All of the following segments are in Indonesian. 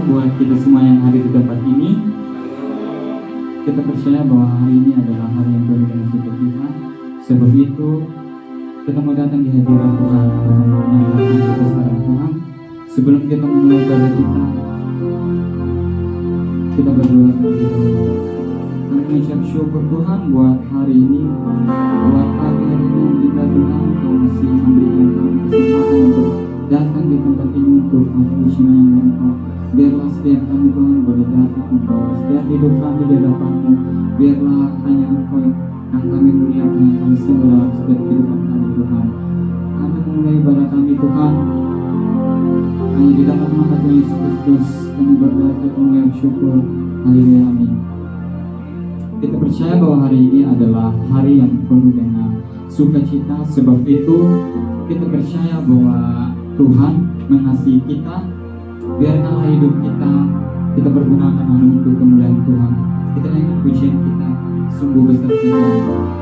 buat kita semua yang hadir di tempat ini. Kita percaya bahwa hari ini adalah hari yang penuh dengan sukacita. Sebab itu kita mau datang di hadirat Tuhan, kita mau menyanyikan kebesaran Tuhan. Sebelum kita memulai ibadah kita berdoa terlebih dahulu. Kami mengucap syukur Tuhan buat hari ini, buat pagi hari ini yang kita Tuhan, Kau masih memberikan kami kesempatan untuk datang di tempat ini untuk mempuji nama Engkau. Biarlah setiap kami Tuhan boleh datang membawa setiap hidup kami di hadapan-Mu. Biarlah hanya Engkau yang kami muliakan, yang kami sembah dalam setiap kehidupan kami Tuhan. Kami memulai ibadah kami Tuhan hanya di dalam nama Tuhan Yesus Kristus. Kami berdoa dan mengucap syukur. Haleluya, amin. Kita percaya bahwa hari ini adalah hari yang penuh dengan sukacita. Sebab itu kita percaya bahwa Tuhan mengasihi kita. Biarkanlah hidup kita pergunakan hanya untuk kemuliaan Tuhan. Kita naikkan pujian kita sungguh besar saja.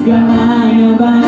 Segalanya bagi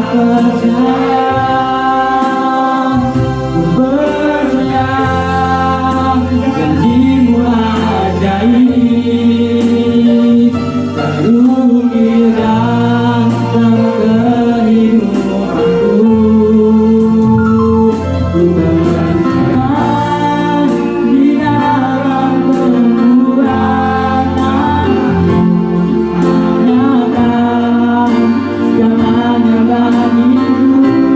percaya janjimu ajaib, karunia dalam kehidupanku. Ku berjalan di dalam kekuatan, nyata segalanya bagiku.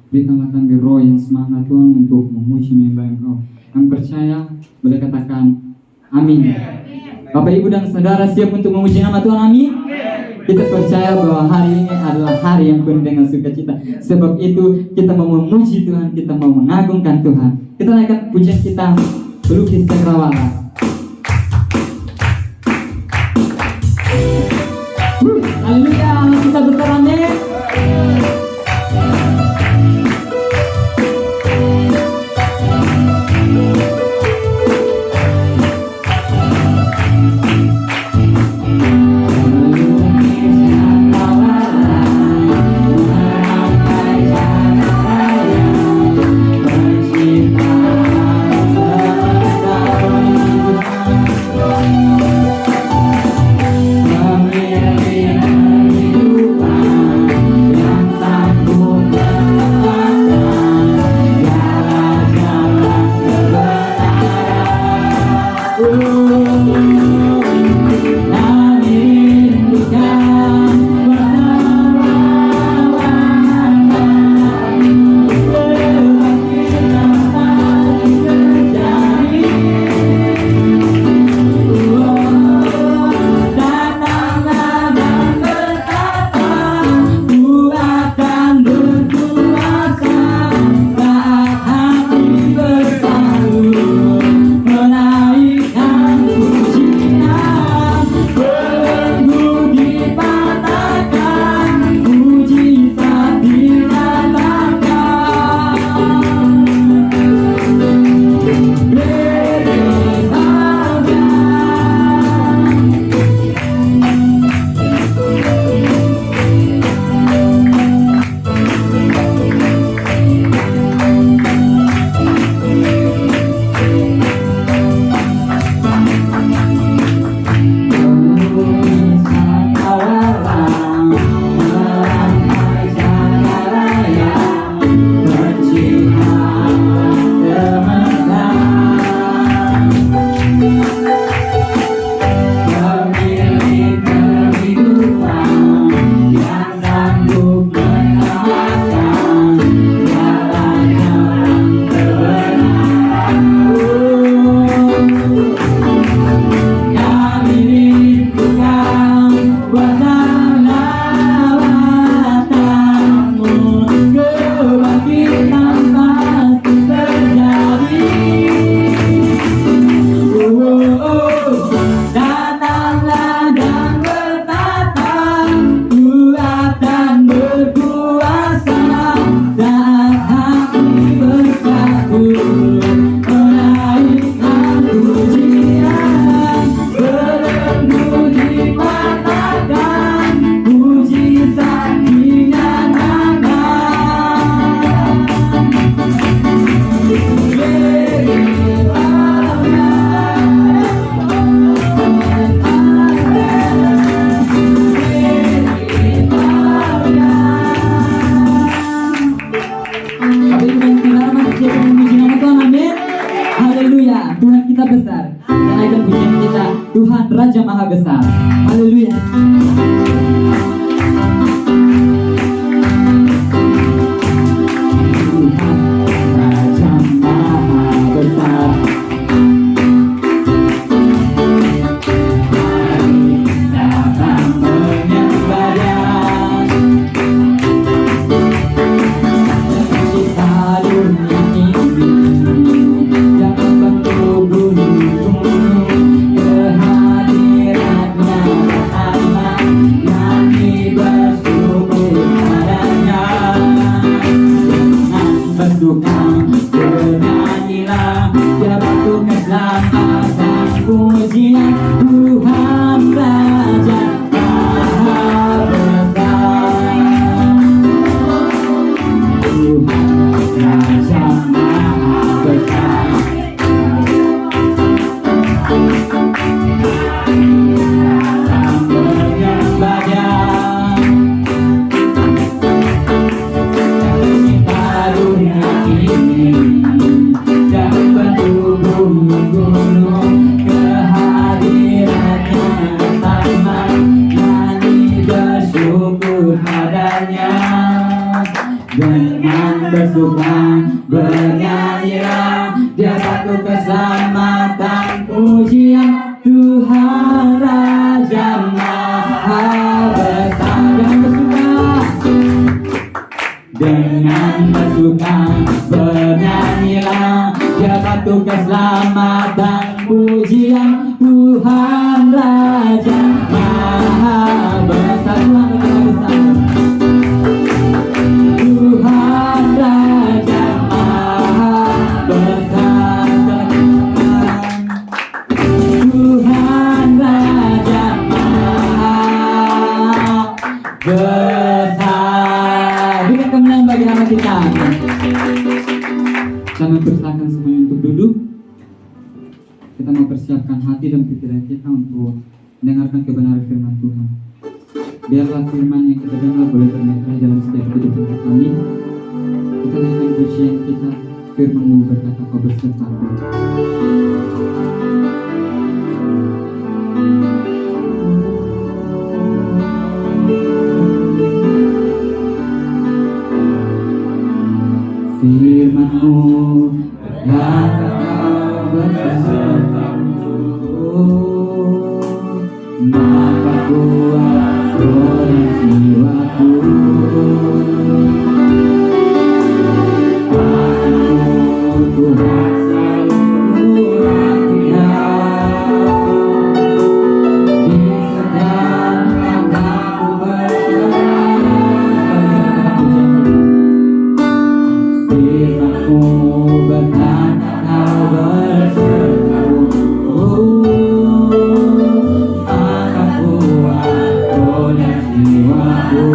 Berikanlah kami roh yang semangat Tuhan untuk memuji menyembah Engkau. Yang percaya boleh katakan amin. Bapak Ibu dan Saudara siap untuk memuji nama Tuhan, amin. Kita percaya bahwa hari ini adalah hari yang penuh dengan sukacita. Sebab itu kita mau memuji Tuhan, kita mau mengagungkan Tuhan. Kita naikkan pujian kita, Pelukis Cakrawala. Haleluya, kita besar amin. Tuhan Raja Maha Besar. Haleluya. Tuhan Raja Maha Besar. pujian Tuhan Raja Maha Besar. Tuhan Raja Maha Besar. Dengan bersuka bernyanyilah, dia patut keselamatan pujian Tuhan Raja Maha Besar. Dengan bersuka bernyanyilah, dia patut keselamatan pujian Tuhan Raja Maha Besar. Tuhan Raja Maha Besar. Tuhan Raja Maha Besar. Berikan kemenangan bagi nama kita. Kami persilakan semuanya untuk duduk. Kita mau persiapkan hati dan pikiran kita untuk mendengarkan kebenaran firman Tuhan. Biarlah firman yang kita dengar boleh ternetra dalam setiap kehidupan kami. Kita naikkan pujian kita, firman-Mu berkata Kau bersertaku. Firman-Mu berkata Kau bersertaku, maka kuat oleh jiwaku. Padamu Tuhan selalu latihan, di setiap langkahku berjalan. Firman-Mu berkata Kau bersertaku, maka kuat oleh jiwaku.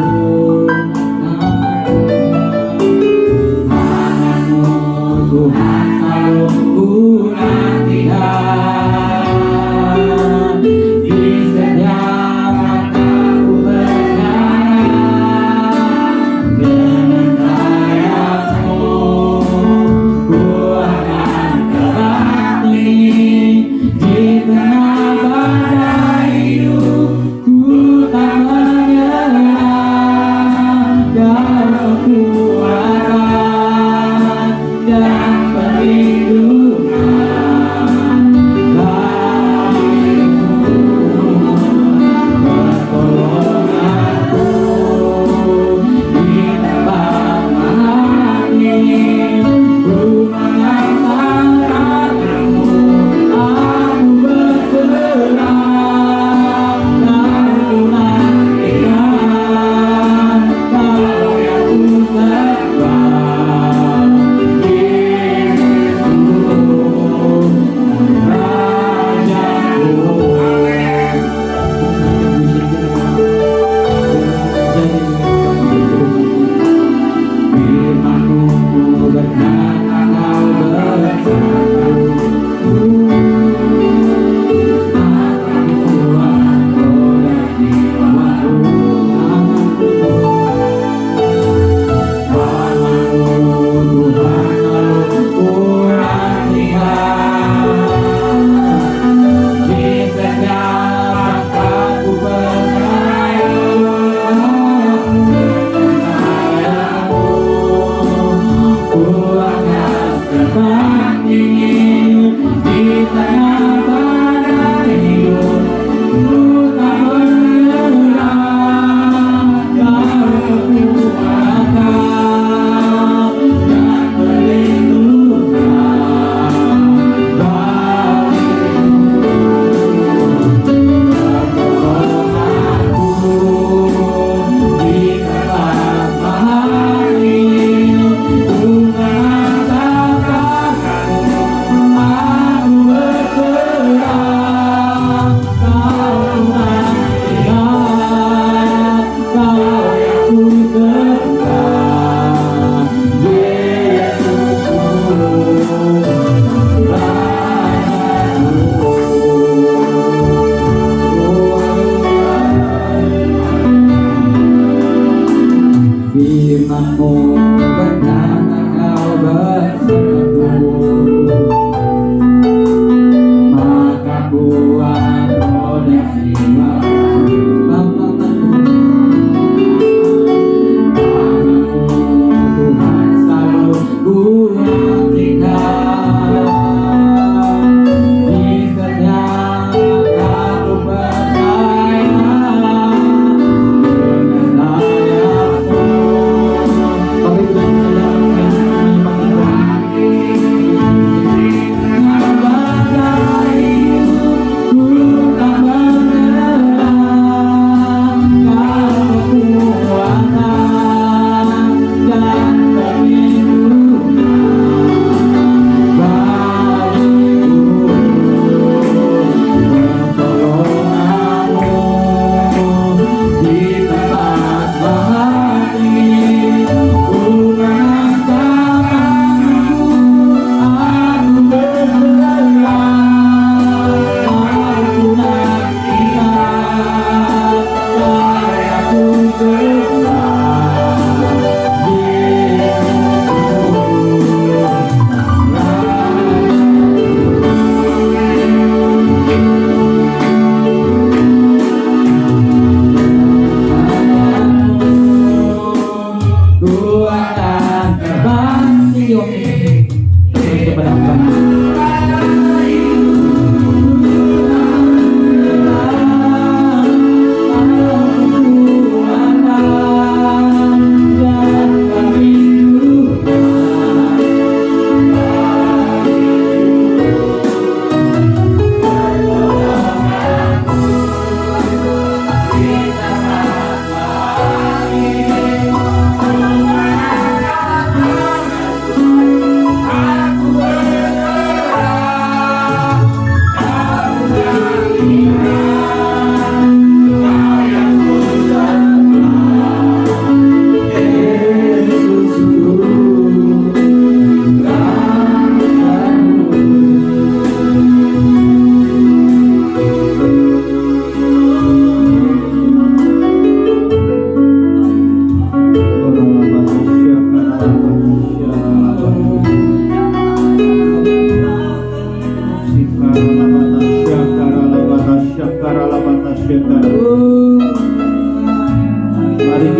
Mari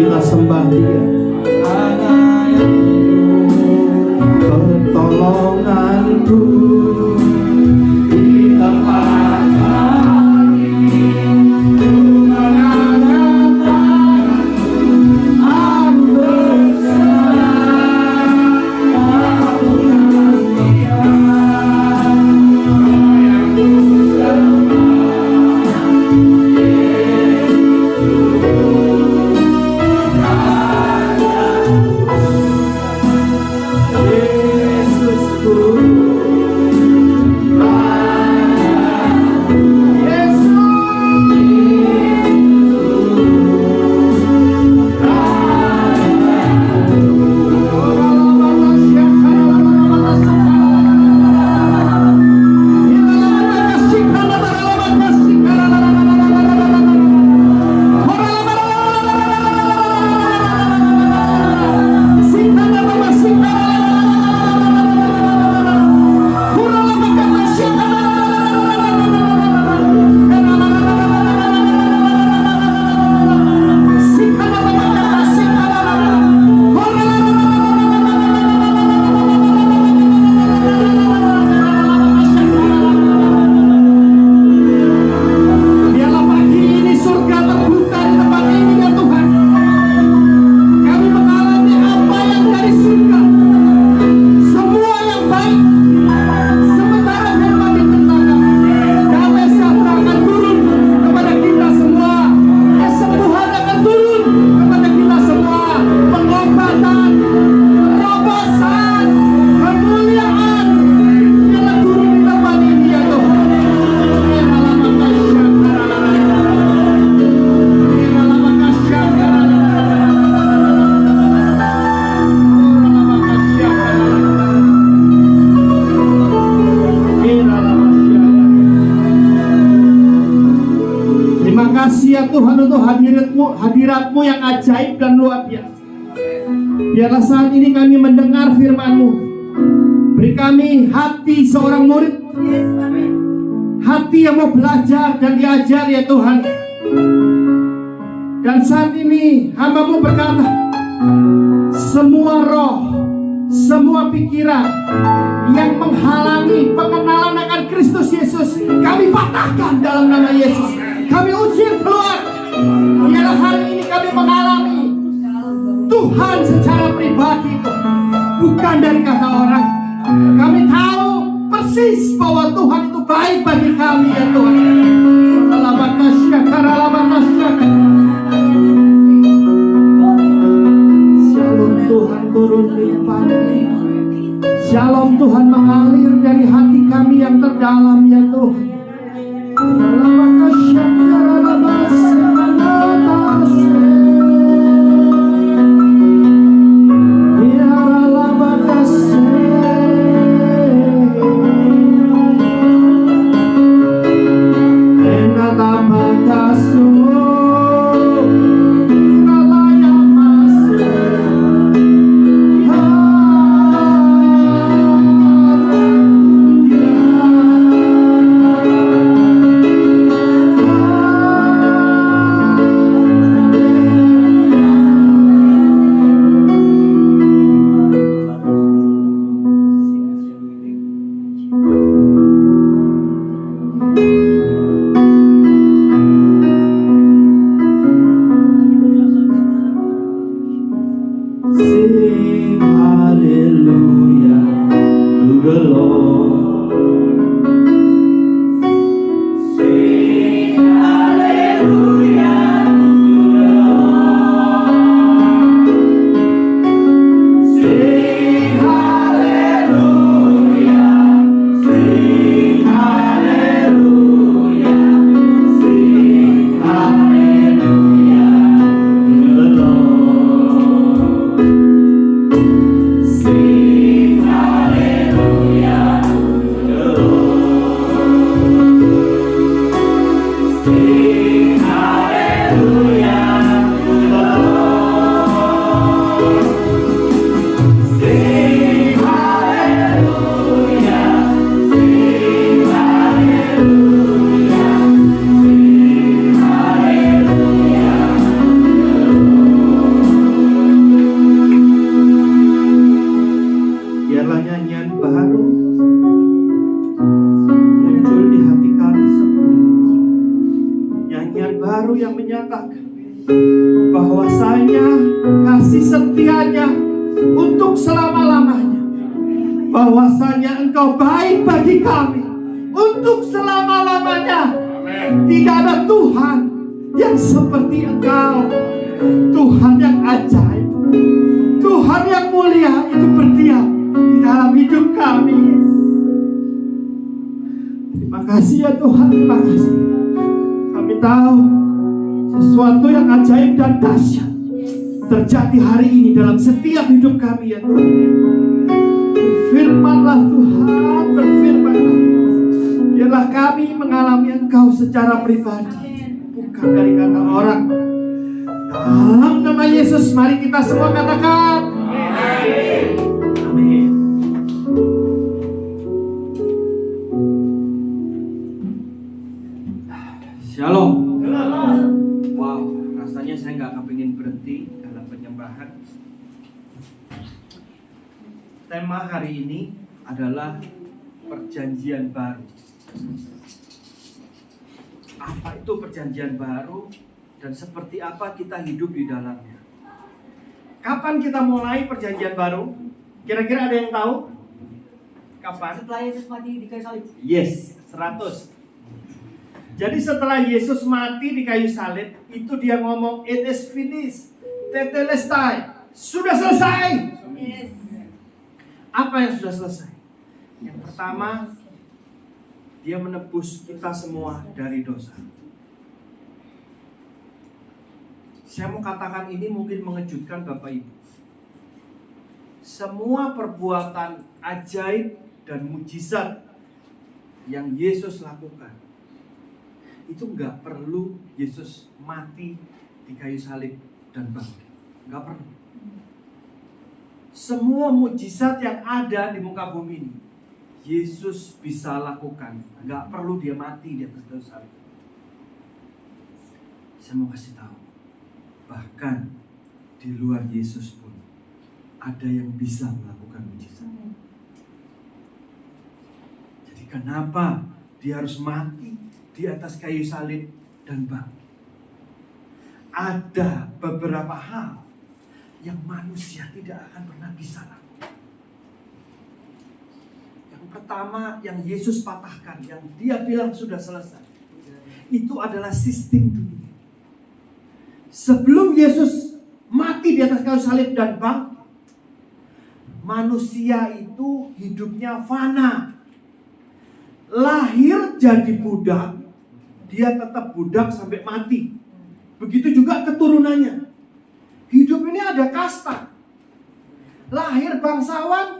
kita sembah Dia. Pertolonganku di tempat Tuhan untuk hadirat-Mu yang ajaib dan luar biasa. Biarlah saat ini kami mendengar firman-Mu. Beri kami hati seorang murid, hati yang mau belajar dan diajar ya Tuhan. Dan saat ini hamba-Mu berkata, semua roh, semua pikiran yang menghalangi pengenalan akan Kristus Yesus, kami patahkan dalam nama Yesus. Kami usir keluar. Biarlah hari ini kami mengalami Tuhan secara pribadi, bukan dari kata orang. Kami tahu persis bahwa Tuhan itu baik bagi kami ya Tuhan. Shalom Tuhan turun limpah. Shalom Tuhan mengalir dari hati kami yang terdalam ya Tuhan. baru yang menyatakan bahwasanya kasih setianya untuk selama-lamanya, bahwasanya Engkau baik bagi kami untuk selama-lamanya. Tidak ada Tuhan yang seperti Engkau, Tuhan yang ajaib, Tuhan yang mulia itu berdiam di dalam hidup kami. Terima kasih ya Tuhan, terima kasih. Kami tahu sesuatu yang ajaib dan dahsyat terjadi hari ini dalam setiap hidup kami ya Tuhan. Berfirmanlah Tuhan, berfirmanlah. Biarlah kami mengalami Engkau secara pribadi, bukan dari kata orang. Dalam nama Yesus, mari kita semua katakan amin. Amin. Shalom. Wow, rasanya saya nggak kepingin berhenti dalam penyembahan. Tema hari ini adalah perjanjian baru. Apa itu perjanjian baru dan seperti apa kita hidup di dalamnya? Kapan kita mulai perjanjian baru? Kira-kira ada yang tahu? Kapan? Setelah Yesus mati di kayu salib. Yes, 100. Jadi setelah Yesus mati di kayu salib, itu dia ngomong, it is finished, tetelestai, sudah selesai. Yes. Apa yang sudah selesai? Yang pertama, dia menebus kita semua dari dosa. Saya mau katakan ini mungkin mengejutkan Bapak Ibu. Semua perbuatan ajaib dan mujizat yang Yesus lakukan, itu nggak perlu Yesus mati di kayu salib dan bangkit. Nggak perlu. Semua mujizat yang ada di muka bumi ini, Yesus bisa lakukan. Nggak perlu dia mati di atas kayu salib. Saya mau kasih tahu, bahkan di luar Yesus pun ada yang bisa melakukan mujizat. Jadi kenapa dia harus mati di atas kayu salib dan bangkit? Ada beberapa hal yang manusia tidak akan pernah bisa lakukan. Yang pertama yang Yesus patahkan, yang dia bilang sudah selesai, itu adalah sistem dunia. Sebelum Yesus mati di atas kayu salib dan bangkit, manusia itu hidupnya fana. Lahir jadi budak, dia tetap budak sampai mati. Begitu juga keturunannya. Hidup ini ada kasta. Lahir bangsawan,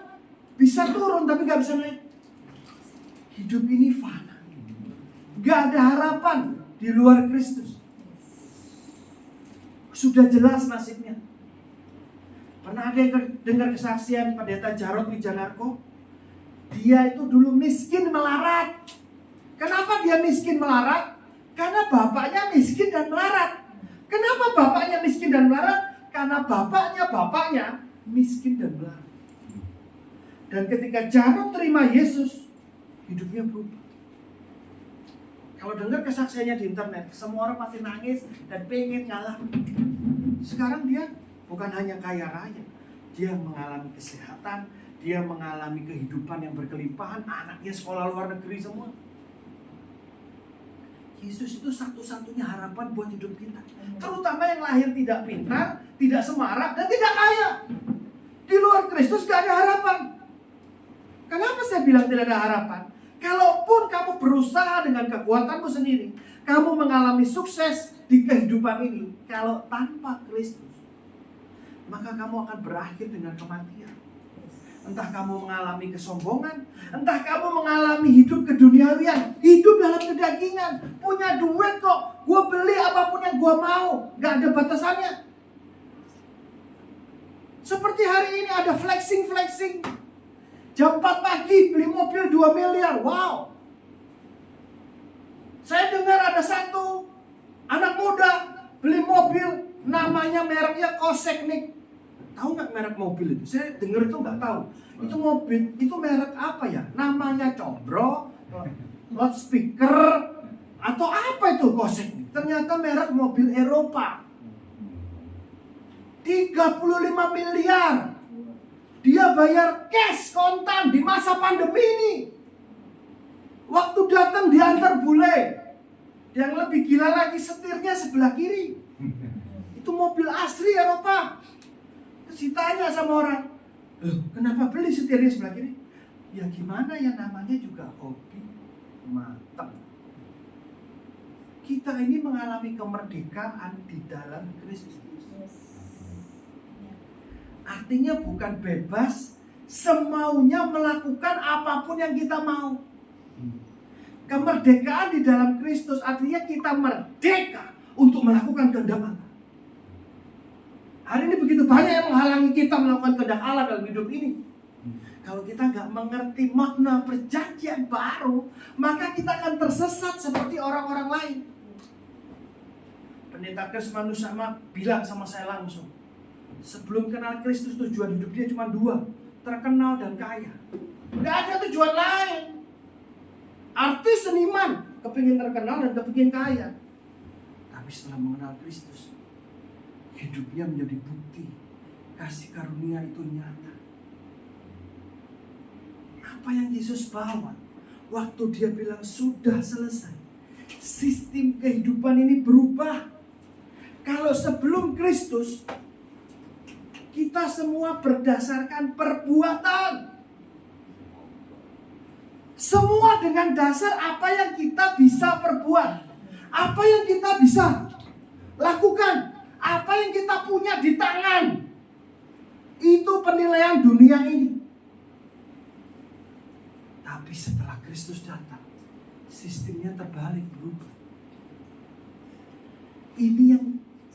bisa turun tapi gak bisa naik. Hidup ini fana. Gak ada harapan di luar Kristus. Sudah jelas nasibnya. Pernah ada yang dengar kesaksian Pendeta Jarod Wijanarko? Dia itu dulu miskin melarat. Kenapa dia miskin melarat? Karena bapaknya miskin dan melarat. Kenapa bapaknya miskin dan melarat? Karena bapaknya miskin dan melarat. Dan ketika Jarod terima Yesus, hidupnya berubah. Kalau dengar kesaksiannya di internet, semua orang pasti nangis dan pengen ngalah. Sekarang dia bukan hanya kaya raya, dia mengalami kesehatan, dia mengalami kehidupan yang berkelimpahan, anaknya sekolah luar negeri semua. Yesus itu satu-satunya harapan buat hidup kita. Terutama yang lahir tidak pintar, tidak semarak, dan tidak kaya. Di luar Kristus gak ada harapan. Kenapa saya bilang tidak ada harapan? Kalaupun kamu berusaha dengan kekuatanmu sendiri, kamu mengalami sukses di kehidupan ini, kalau tanpa Kristus, maka kamu akan berakhir dengan kematian. Entah kamu mengalami kesombongan, entah kamu mengalami hidup keduniawian, hidup dalam kedagingan, punya duit kok, gue beli apapun yang gue mau, gak ada batasannya. Seperti hari ini ada flexing. Jam 4 pagi beli mobil 2 miliar, wow. Saya dengar ada satu anak muda beli mobil, namanya mereknya Koseknik. Tahu nggak merek mobil itu? Saya dengar itu nggak tahu. Itu mobil, itu merek apa ya? Namanya Combro, loudspeaker, atau apa itu Koseknik? Ternyata merek mobil Eropa 35 miliar. Dia bayar cash kontan di masa pandemi ini. Waktu datang diantar bule. Yang lebih gila lagi setirnya sebelah kiri. Itu mobil asli Eropa. Terus ditanya sama orang, loh kenapa beli setirnya sebelah kiri? Ya gimana ya, namanya juga hobi mateng. Kita ini mengalami kemerdekaan di dalam Kristus. Artinya bukan bebas semaunya melakukan apapun yang kita mau. Kemerdekaan di dalam Kristus artinya kita merdeka untuk melakukan kehendak Allah. Hari ini begitu banyak yang menghalangi kita melakukan kehendak Allah dalam hidup ini. Kalau kita nggak mengerti makna perjanjian baru, maka kita akan tersesat seperti orang-orang lain. Pendeta Kesmanus sama bilang sama saya langsung, sebelum kenal Kristus tujuan hidup dia cuma 2, terkenal dan kaya. Nggak ada tujuan lain. Artis, seniman, kepingin terkenal dan kepingin kaya. Tapi setelah mengenal Kristus, hidupnya menjadi bukti kasih karunia itu nyata. Apa yang Yesus bawa waktu dia bilang sudah selesai, sistem kehidupan ini berubah. Kalau sebelum Kristus kita semua berdasarkan perbuatan, semua dengan dasar apa yang kita bisa perbuat, apa yang kita bisa lakukan, apa yang kita punya di tangan. Itu penilaian dunia ini. Tapi setelah Kristus datang, sistemnya terbalik, berubah. Ini yang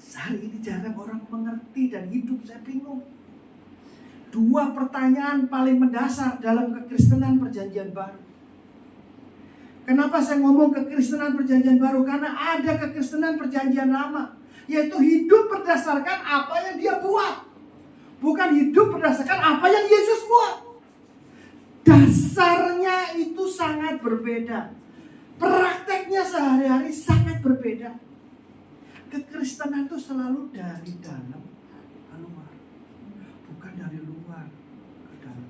hari ini jarang orang mengerti dan hidup saya bingung. 2 pertanyaan paling mendasar dalam kekristenan perjanjian baru. Kenapa saya ngomong kekristenan perjanjian baru? Karena ada kekristenan perjanjian lama, yaitu hidup berdasarkan apa yang dia buat, bukan hidup berdasarkan apa yang Yesus buat. Dasarnya itu sangat berbeda. Prakteknya sehari-hari sangat berbeda. Kekristenan itu selalu dari dalam ke luar, bukan dari luar ke dalam.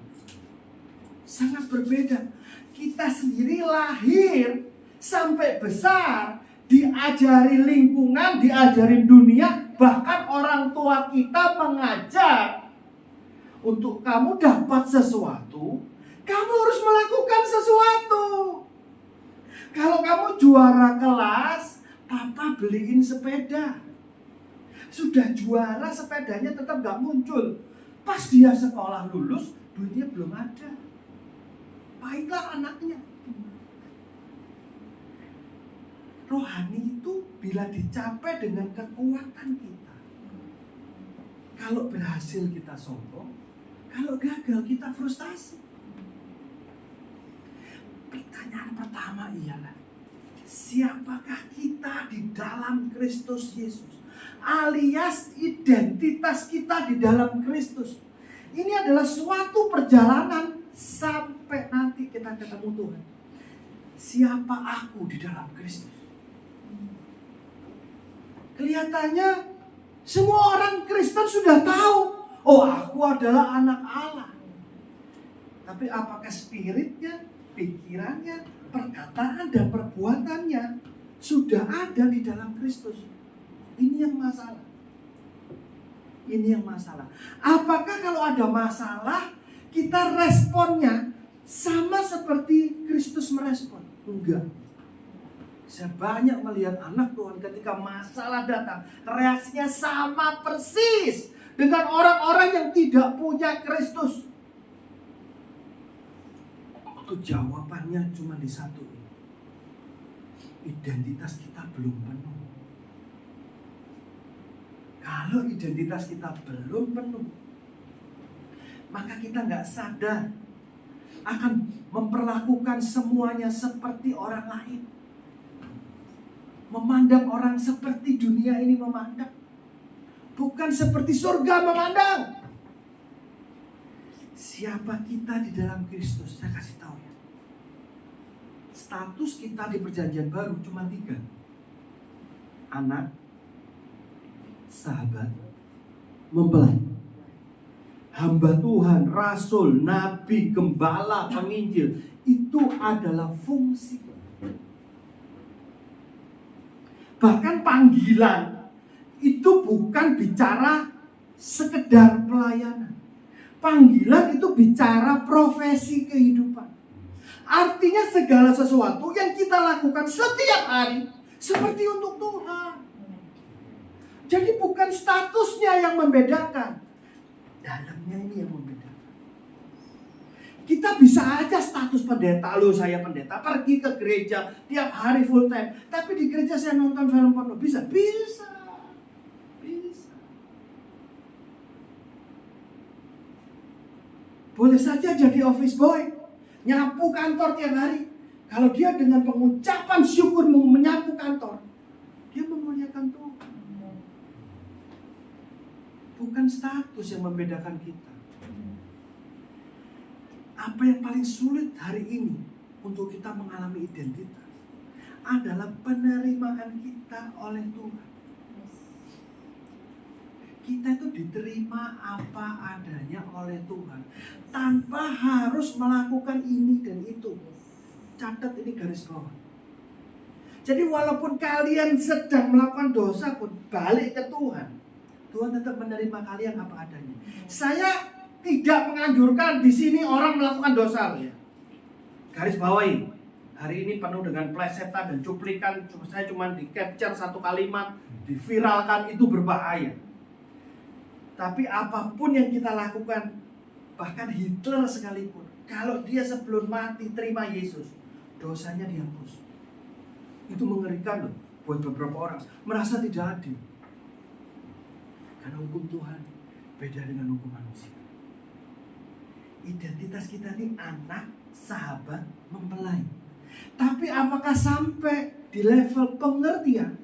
Sangat berbeda. Kita sendiri lahir sampai besar, diajari lingkungan, diajarin dunia, bahkan orang tua kita mengajar untuk kamu dapat sesuatu, kamu harus melakukan sesuatu. Kalau kamu juara kelas, papa beliin sepeda. Sudah juara, sepedanya tetap gak muncul. Pas dia sekolah lulus, duitnya belum ada. Pahitlah anaknya. Rohani itu bila dicapai dengan kekuatan kita. Kalau berhasil kita sombong, kalau gagal kita frustasi. Pertanyaan pertama ialah, siapakah kita di dalam Kristus Yesus? Alias identitas kita di dalam Kristus. Ini adalah suatu perjalanan sampai nanti kita ketemu Tuhan. Siapa aku di dalam Kristus? Kelihatannya semua orang Kristen sudah tahu, oh aku adalah anak Allah. Tapi apakah spiritnya, pikirannya, perkataan dan perbuatannya sudah ada di dalam Kristus? Ini yang masalah. Ini yang masalah. Apakah kalau ada masalah kita responnya sama seperti Kristus merespon? Enggak. Saya banyak melihat anak Tuhan ketika masalah datang, reaksinya sama persis dengan orang-orang yang tidak punya Kristus. Itu jawabannya cuma di satu. Identitas kita belum penuh. Kalau identitas kita belum penuh, maka kita nggak sadar akan memperlakukan semuanya seperti orang lain. Memandang orang seperti dunia ini memandang, bukan seperti surga memandang. Siapa kita di dalam Kristus? Saya kasih tahu ya. Status kita di perjanjian baru cuma 3. anak, sahabat, mempelai. Hamba Tuhan, rasul, nabi, gembala, penginjil, itu adalah fungsi. Bahkan panggilan itu bukan bicara sekedar pelayanan. Panggilan itu bicara profesi kehidupan. Artinya segala sesuatu yang kita lakukan setiap hari seperti untuk Tuhan. Jadi bukan statusnya yang membedakan, dalamnya ini yang membedakan. Kita bisa aja status pendeta, loh saya pendeta, pergi ke gereja tiap hari full time, tapi di gereja saya nonton film porno. Bisa. Boleh saja jadi office boy, nyapu kantor tiap hari. Kalau dia dengan pengucapan syukur menyapu kantor, dia memuliakan Tuhan. Bukan status yang membedakan kita. Apa yang paling sulit hari ini untuk kita mengalami identitas adalah penerimaan kita oleh Tuhan. Kita itu diterima apa adanya oleh Tuhan tanpa harus melakukan ini dan itu. Catat ini garis bawah. Jadi walaupun kalian sedang melakukan dosa pun, balik ke Tuhan. Tuhan tetap menerima kalian apa adanya. Saya tidak menganjurkan di sini orang melakukan dosa, ya. Garis bawahi. Hari ini penuh dengan plesetan dan cuplikan. Saya cuma di capture satu kalimat, diviralkan, itu berbahaya. Tapi apapun yang kita lakukan, bahkan Hitler sekalipun, kalau dia sebelum mati terima Yesus, dosanya dihapus. Itu mengerikan loh buat beberapa orang, merasa tidak adil. Karena hukum Tuhan beda dengan hukum manusia. Identitas kita ini anak, sahabat, mempelai. Tapi apakah sampai di level pengertian,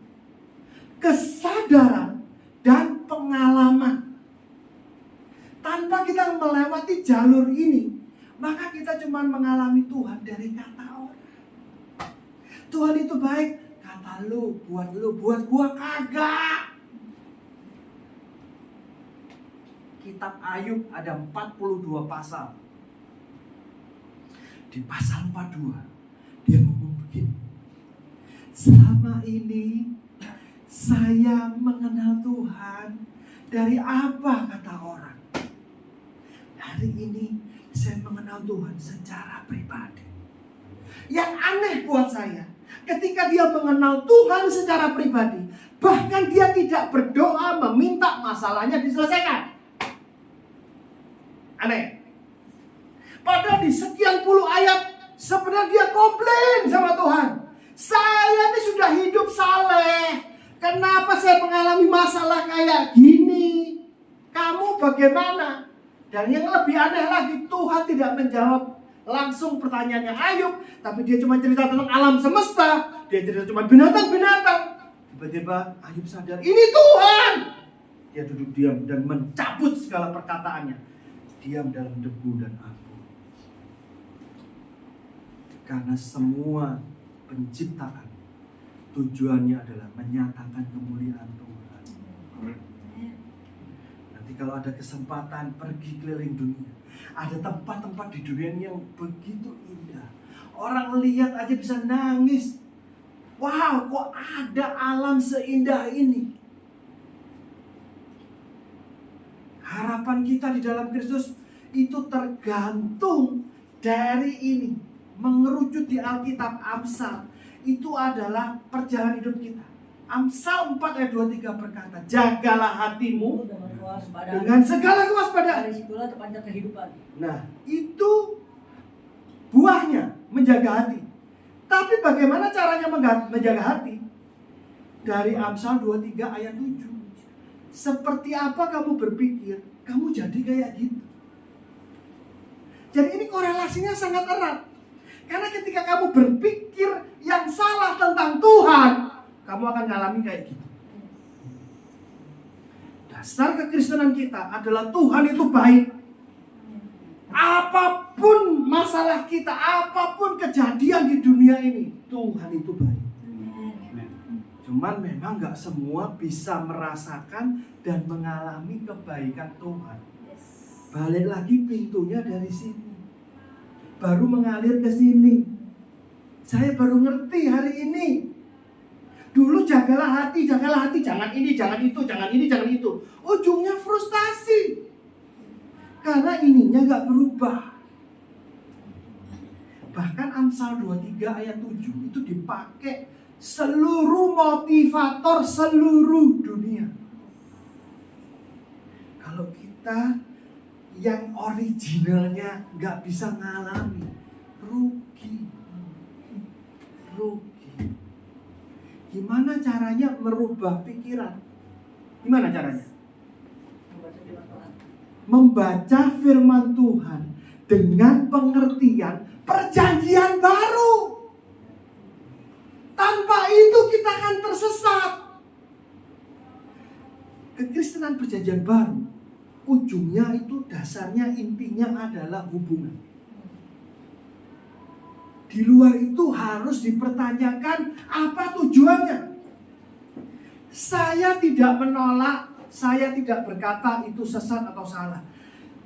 kesadaran, dan pengalaman? Tanpa kita melewati jalur ini, maka kita cuma mengalami Tuhan dari kata orang. Tuhan itu baik, kata lu, buat gua kagak. Kitab Ayub ada 42 pasal. Di pasal 42, dia ngomong begini. Selama ini saya mengenal Tuhan dari apa kata orang. Hari ini saya mengenal Tuhan secara pribadi. Yang aneh buat saya, ketika dia mengenal Tuhan secara pribadi, bahkan dia tidak berdoa meminta masalahnya diselesaikan. Aneh. Padahal di sekian puluh ayat sebenarnya dia komplain sama Tuhan. Saya ini sudah hidup saleh. Kenapa saya mengalami masalah kayak gini? Kamu bagaimana? Dan yang lebih aneh lagi, Tuhan tidak menjawab langsung pertanyaannya Ayub, tapi dia cuma cerita tentang alam semesta. Dia cerita cuma binatang-binatang. Tiba-tiba Ayub sadar, ini Tuhan. Dia duduk diam dan mencabut segala perkataannya. Diam dalam debu dan abu. Karena semua penciptaan tujuannya adalah menyatakan kemuliaan Tuhan. Nanti kalau ada kesempatan pergi keliling dunia, ada tempat-tempat di dunia yang begitu indah. Orang lihat aja bisa nangis. Wow, kok ada alam seindah ini. Harapan kita di dalam Kristus itu tergantung dari ini. Mengerucut di Alkitab Amsal, itu adalah perjalanan hidup kita. Amsal 4 ayat 23 berkata, jagalah hatimu dengan segala kewaspadaan. Disitulah terpanjang kehidupan. Nah, itu buahnya menjaga hati. Tapi bagaimana caranya menjaga hati? Dari Amsal 23 ayat 7. Seperti apa kamu berpikir, kamu jadi kayak gitu. Jadi ini korelasinya sangat erat. Karena ketika kamu berpikir yang salah tentang Tuhan, kamu akan mengalami kayak gitu. Dasar kekristenan kita adalah Tuhan itu baik. Apapun masalah kita, apapun kejadian di dunia ini, Tuhan itu baik. Cuman memang gak semua bisa merasakan dan mengalami kebaikan Tuhan. Balik lagi pintunya dari sini. Baru mengalir ke sini. Saya baru ngerti hari ini. Dulu jagalah hati, jangan ini, jangan itu, jangan ini, jangan itu. Ujungnya frustasi. Karena ininya gak berubah. Bahkan Amsal 23 ayat 7 itu dipakai seluruh motivator seluruh dunia. Kalau kita yang originalnya gak bisa ngalami, rugi. Gimana caranya merubah pikiran? Gimana caranya? Membaca firman Tuhan dengan pengertian perjanjian baru. Tanpa itu kita akan tersesat. Kekristenan perjanjian baru, ujungnya itu dasarnya intinya adalah hubungan. Di luar itu harus dipertanyakan apa tujuannya. Saya tidak menolak, saya tidak berkata itu sesat atau salah.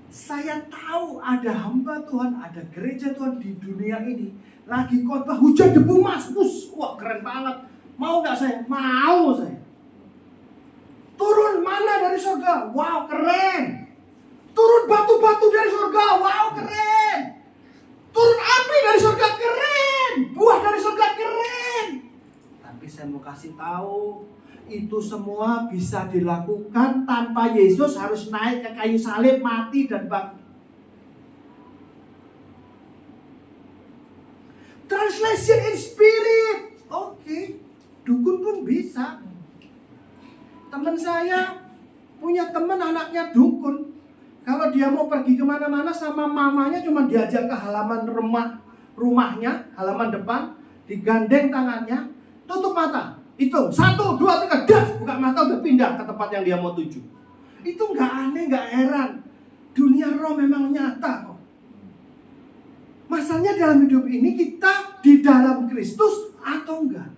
Saya tahu ada hamba Tuhan, ada gereja Tuhan di dunia ini lagi khotbah hujan debu maskus. Wah, keren banget. Mau gak saya? Mau saya. Turun mana dari surga? Wow, keren. Turun batu-batu dari surga. Wow, keren. Turun api dari surga, keren. Buah dari surga, keren. Tapi saya mau kasih tahu, itu semua bisa dilakukan tanpa Yesus harus naik ke kayu salib, mati dan bangkit. Translation in spirit. Oke. Dukun pun bisa. Teman saya punya teman anaknya dukun. Kalau dia mau pergi kemana-mana sama mamanya cuma diajak ke halaman rumahnya, halaman depan, digandeng tangannya, tutup mata. Itu 1, 2, 3, das, buka mata udah pindah ke tempat yang dia mau tuju. Itu nggak aneh, nggak heran. Dunia roh memang nyata kok. Masalahnya dalam hidup ini kita di dalam Kristus atau enggak.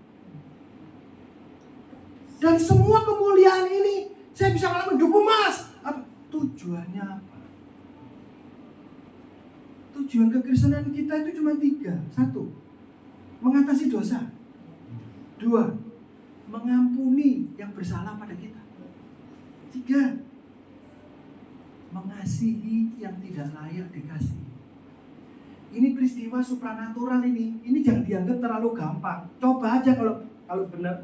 Dan semua kemuliaan ini saya bisa ngalamin hidup emas. Tujuannya apa? Tujuan kekristenan kita itu cuma 3. 1, mengatasi dosa. 2, mengampuni yang bersalah pada kita. 3, mengasihi yang tidak layak dikasihi. Ini peristiwa supranatural ini jangan dianggap terlalu gampang. Coba aja kalau benar,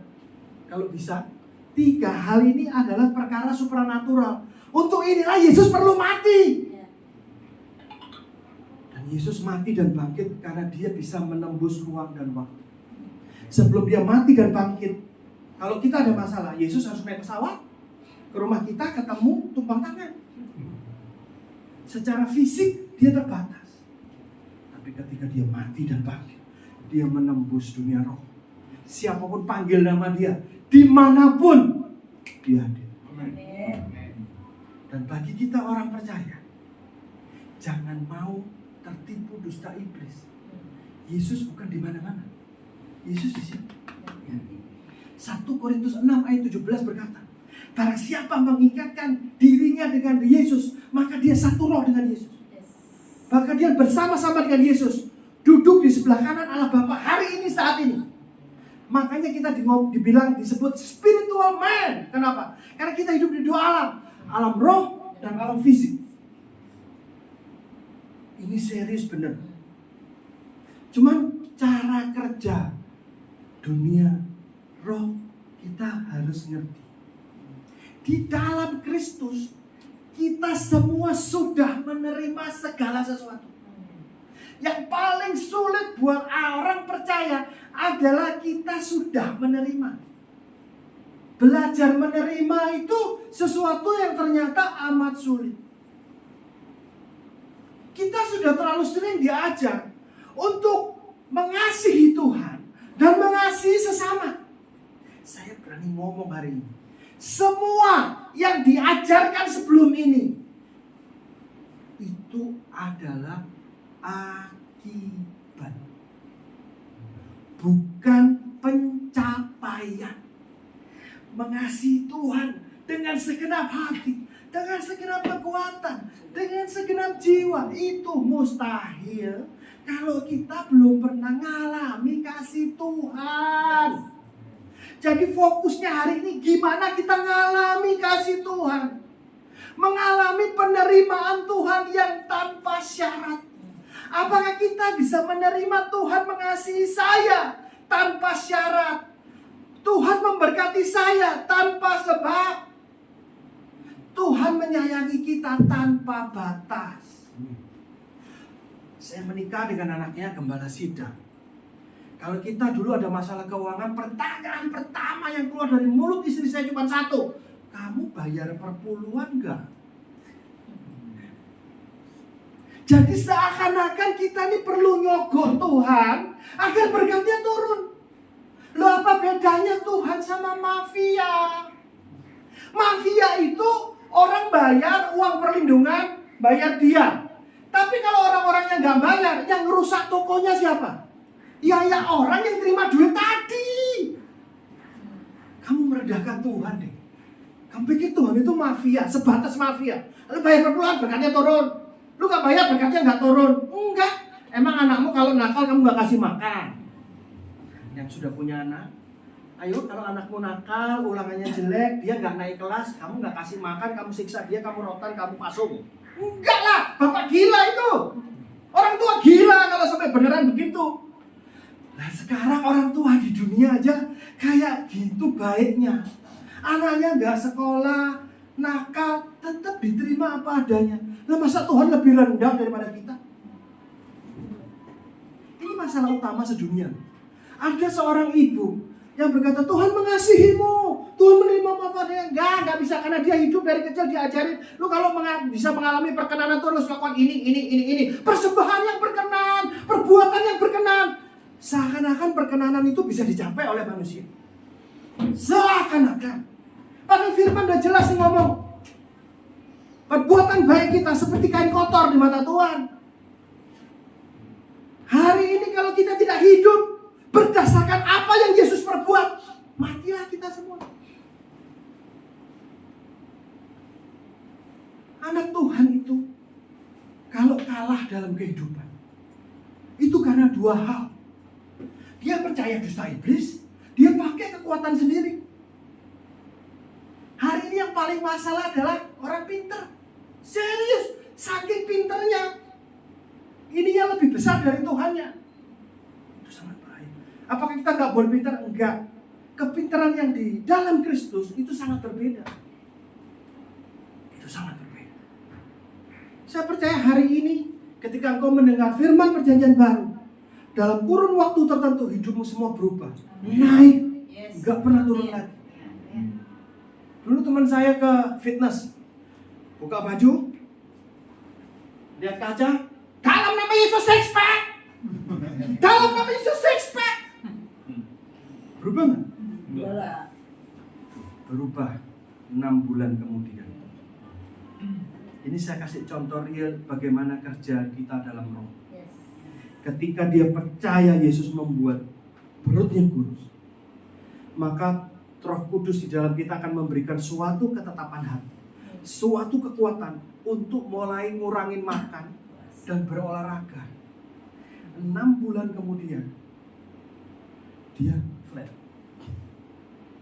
kalau bisa. 3 hal ini adalah perkara supranatural. Untuk inilah Yesus perlu mati. Dan Yesus mati dan bangkit karena dia bisa menembus ruang dan waktu. Sebelum dia mati dan bangkit, kalau kita ada masalah, Yesus harus naik pesawat ke rumah kita, ketemu, tumpang tangan. Secara fisik dia terbatas. Tapi ketika dia mati dan bangkit, dia menembus dunia roh. Siapapun panggil nama dia, dimanapun dia hadir. Dan bagi kita orang percaya, jangan mau tertipu dusta iblis. Yesus bukan di mana-mana. Yesus di sini. 1 Korintus 6 ayat 17 berkata, barang siapa mengikatkan dirinya dengan Yesus, maka dia satu roh dengan Yesus. Maka dia bersama-sama dengan Yesus, duduk di sebelah kanan Allah Bapa hari ini, saat ini. Makanya kita disebut spiritual man. Kenapa? Karena kita hidup di 2 alam. Alam roh dan alam fisik. Ini serius bener. Cuman cara kerja dunia roh kita harus ngerti. Di dalam Kristus kita semua sudah menerima segala sesuatu. Yang paling sulit buat orang percaya adalah kita sudah menerima. Belajar menerima itu sesuatu yang ternyata amat sulit. Kita sudah terlalu sering diajar untuk mengasihi Tuhan dan mengasihi sesama. Saya berani ngomong hari ini, semua yang diajarkan sebelum ini itu adalah akibat, bukan pencapaian. mengasihi Tuhan dengan segenap hati, dengan segenap kekuatan, dengan segenap jiwa, itu mustahil kalau kita belum pernah ngalami kasih Tuhan. Jadi fokusnya hari ini gimana kita ngalami kasih Tuhan, mengalami penerimaan Tuhan yang tanpa syarat. Apakah kita bisa menerima Tuhan mengasihi saya tanpa syarat? Tuhan memberkati saya tanpa sebab. Tuhan menyayangi kita tanpa batas. Saya menikah dengan anaknya Gembala Sidang. Kalau kita dulu ada masalah keuangan, pertanyaan pertama yang keluar dari mulut istri saya cuma satu. Kamu bayar perpuluhan enggak? Jadi seakan-akan kita ini perlu nyogok Tuhan agar berkatnya turun. Loh, apa bedanya Tuhan sama mafia? Mafia itu orang bayar uang perlindungan, bayar dia. Tapi kalau orang-orang yang nggak bayar, yang rusak tokonya siapa? Ya orang yang terima duit tadi. Kamu merendahkan Tuhan deh. Kamu pikir Tuhan itu mafia, sebatas mafia. Lu bayar perpuluhan, berkatnya turun. Lu gak bayar, berkatnya gak turun. Enggak. Emang anakmu kalau nakal kamu gak kasih makan? Yang sudah punya anak, ayo kalau anakmu nakal, ulangannya jelek, dia gak naik kelas, kamu gak kasih makan, kamu siksa dia, kamu rotan, kamu pasung. Enggak lah, bapak gila itu. Orang tua gila kalau sampai beneran begitu. Nah sekarang orang tua di dunia aja kayak gitu baiknya. Anaknya gak sekolah, nakal, tetap diterima apa adanya. Lah masa Tuhan lebih rendah daripada kita? Ini masalah utama sedunia. Ada seorang ibu yang berkata, Tuhan mengasihimu, Tuhan menerima apa adanya. Enggak bisa, karena dia hidup dari kecil diajarin. Lu kalau bisa mengalami perkenanan Tuhan, lu harus lakukan ini. Persembahan yang berkenan, perbuatan yang berkenan. Seakan-akan perkenanan itu bisa dicapai oleh manusia. Seakan-akan. Padahal firman udah jelas nih ngomong. Perbuatan baik kita seperti kain kotor di mata Tuhan. Hari ini kalau kita tidak hidup berdasarkan apa yang Yesus perbuat, matilah kita semua. Anak Tuhan itu kalau kalah dalam kehidupan, itu karena dua hal. Dia percaya dusta iblis, dia pakai kekuatan sendiri. Hari ini yang paling masalah adalah orang pintar. Serius, saking pinternya, ininya lebih besar dari Tuhannya. Itu sangat bahaya. Apakah kita nggak boleh pintar? Enggak. Kepintaran yang di dalam Kristus itu sangat berbeda. Itu sangat berbeda. Saya percaya hari ini, ketika engkau mendengar firman perjanjian baru, dalam kurun waktu tertentu hidupmu semua berubah, naik, nggak pernah turun lagi. Dulu teman saya ke fitness, buka baju, lihat kaca, dalam nama Yesus six pack, dalam nama Yesus six pack. Berubah nggak? Berubah 6 bulan kemudian. Ini saya kasih contoh real bagaimana kerja kita dalam roh. Ketika dia percaya Yesus membuat perutnya kurus, maka Roh Kudus di dalam kita akan memberikan suatu ketetapan hati, suatu kekuatan untuk mulai ngurangin makan dan berolahraga. 6 bulan kemudian dia flat.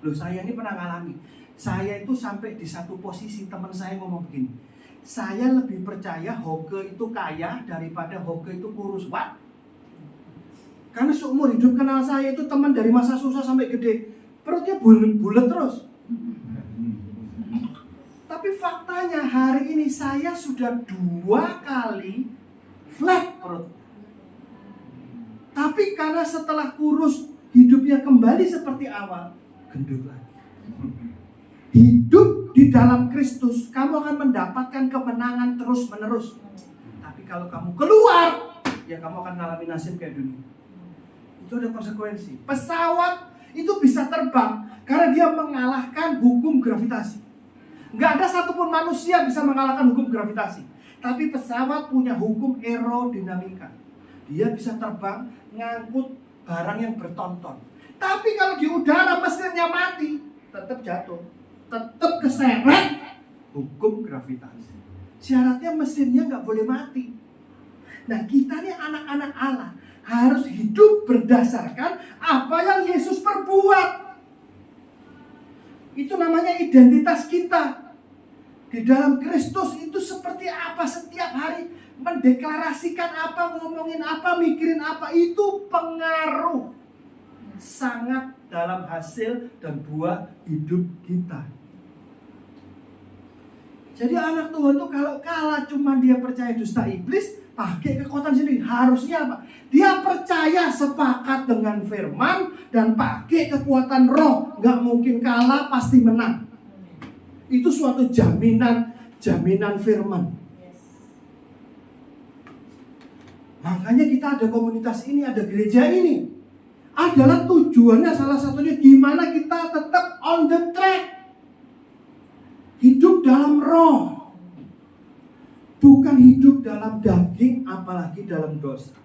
Loh, saya ini pernah ngalami. Saya itu sampai di satu posisi, teman saya ngomong begini, saya lebih percaya Hoge itu kaya daripada Hoge itu kurus. What? Karena seumur hidup kenal saya itu teman dari masa susah sampai gede, perutnya bulat terus. Tapi faktanya hari ini saya sudah 2 kali flat perut. Tapi karena setelah kurus hidupnya kembali seperti awal, gendut lagi. Hidup di dalam Kristus, kamu akan mendapatkan kemenangan terus menerus. Tapi kalau kamu keluar, ya kamu akan mengalami nasib kayak dunia. Itu ada konsekuensi. Pesawat itu bisa terbang karena dia mengalahkan hukum gravitasi. Nggak ada satupun manusia bisa mengalahkan hukum gravitasi. Tapi pesawat punya hukum aerodinamika. Dia bisa terbang, ngangkut barang yang bertonton. Tapi kalau di udara mesinnya mati, tetap jatuh, tetap keseret hukum gravitasi. Syaratnya mesinnya nggak boleh mati. Nah, kita nih anak-anak Allah harus hidup berdasarkan apa yang Yesus perbuat. Itu namanya identitas kita. Di dalam Kristus itu seperti apa setiap hari, mendeklarasikan apa, ngomongin apa, mikirin apa, itu pengaruh sangat dalam hasil dan buah hidup kita. Jadi anak Tuhan tuh kalau kalah cuma dia percaya dusta iblis, pakai kekuatan sendiri. Harusnya apa? Dia percaya sepakat dengan firman dan pakai kekuatan roh. Gak mungkin kalah, pasti menang. Itu suatu jaminan firman. Makanya kita ada komunitas ini, ada gereja ini. Adalah tujuannya salah satunya gimana kita tetap on the track. Hidup dalam roh. Bukan hidup dalam daging, apalagi dalam dosa.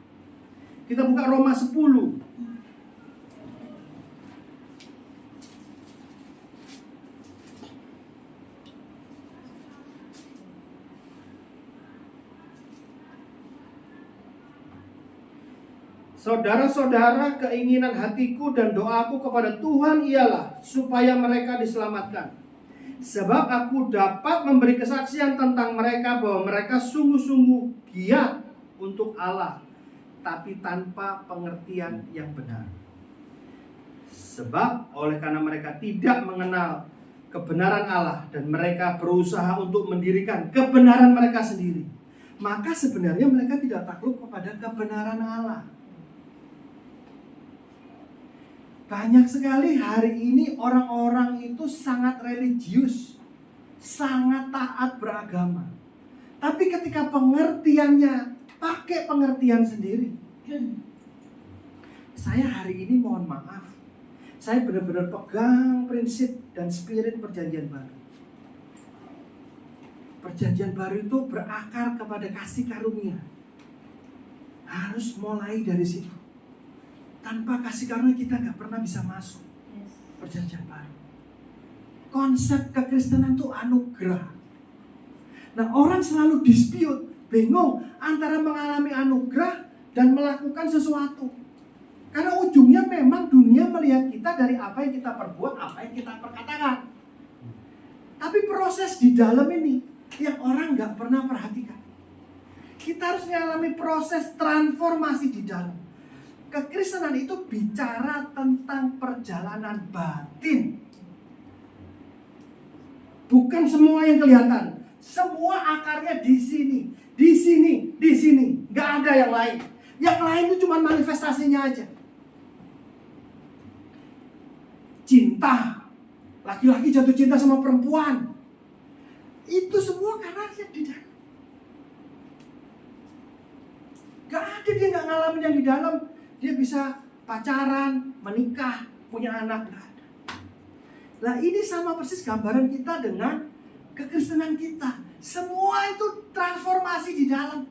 Kita buka Roma 10. Saudara-saudara, keinginan hatiku dan doaku kepada Tuhan ialah supaya mereka diselamatkan. Sebab aku dapat memberi kesaksian tentang mereka bahwa mereka sungguh-sungguh giat untuk Allah, tapi tanpa pengertian yang benar. Sebab oleh karena mereka tidak mengenal kebenaran Allah dan mereka berusaha untuk mendirikan kebenaran mereka sendiri, maka sebenarnya mereka tidak takluk kepada kebenaran Allah. Banyak sekali hari ini orang-orang itu sangat religius, sangat taat beragama. Tapi ketika pengertiannya pakai pengertian sendiri. Saya hari ini mohon maaf, saya benar-benar pegang prinsip dan spirit perjanjian baru. Perjanjian baru itu berakar kepada kasih karunia. Harus mulai dari situ. Tanpa kasih karunia kita gak pernah bisa masuk perjanjian baru. Konsep kekristenan itu anugerah. Nah, orang selalu dispute, bingung antara mengalami anugerah dan melakukan sesuatu. Karena ujungnya memang dunia melihat kita dari apa yang kita perbuat, apa yang kita perkatakan. Tapi proses di dalam ini yang orang gak pernah perhatikan. Kita harus mengalami proses transformasi di dalam. Kekristenan itu bicara tentang perjalanan batin. Bukan semua yang kelihatan. Semua akarnya di sini, di sini, di sini. Gak ada yang lain. Yang lain itu cuma manifestasinya aja. Cinta. Laki-laki jatuh cinta sama perempuan. Itu semua karena yang di dalam. Gak ada dia gak ngalamin yang di dalam. Dia bisa pacaran, menikah, punya anak. Nah, ini sama persis gambaran kita dengan kekristenan kita. Semua itu transformasi di dalam.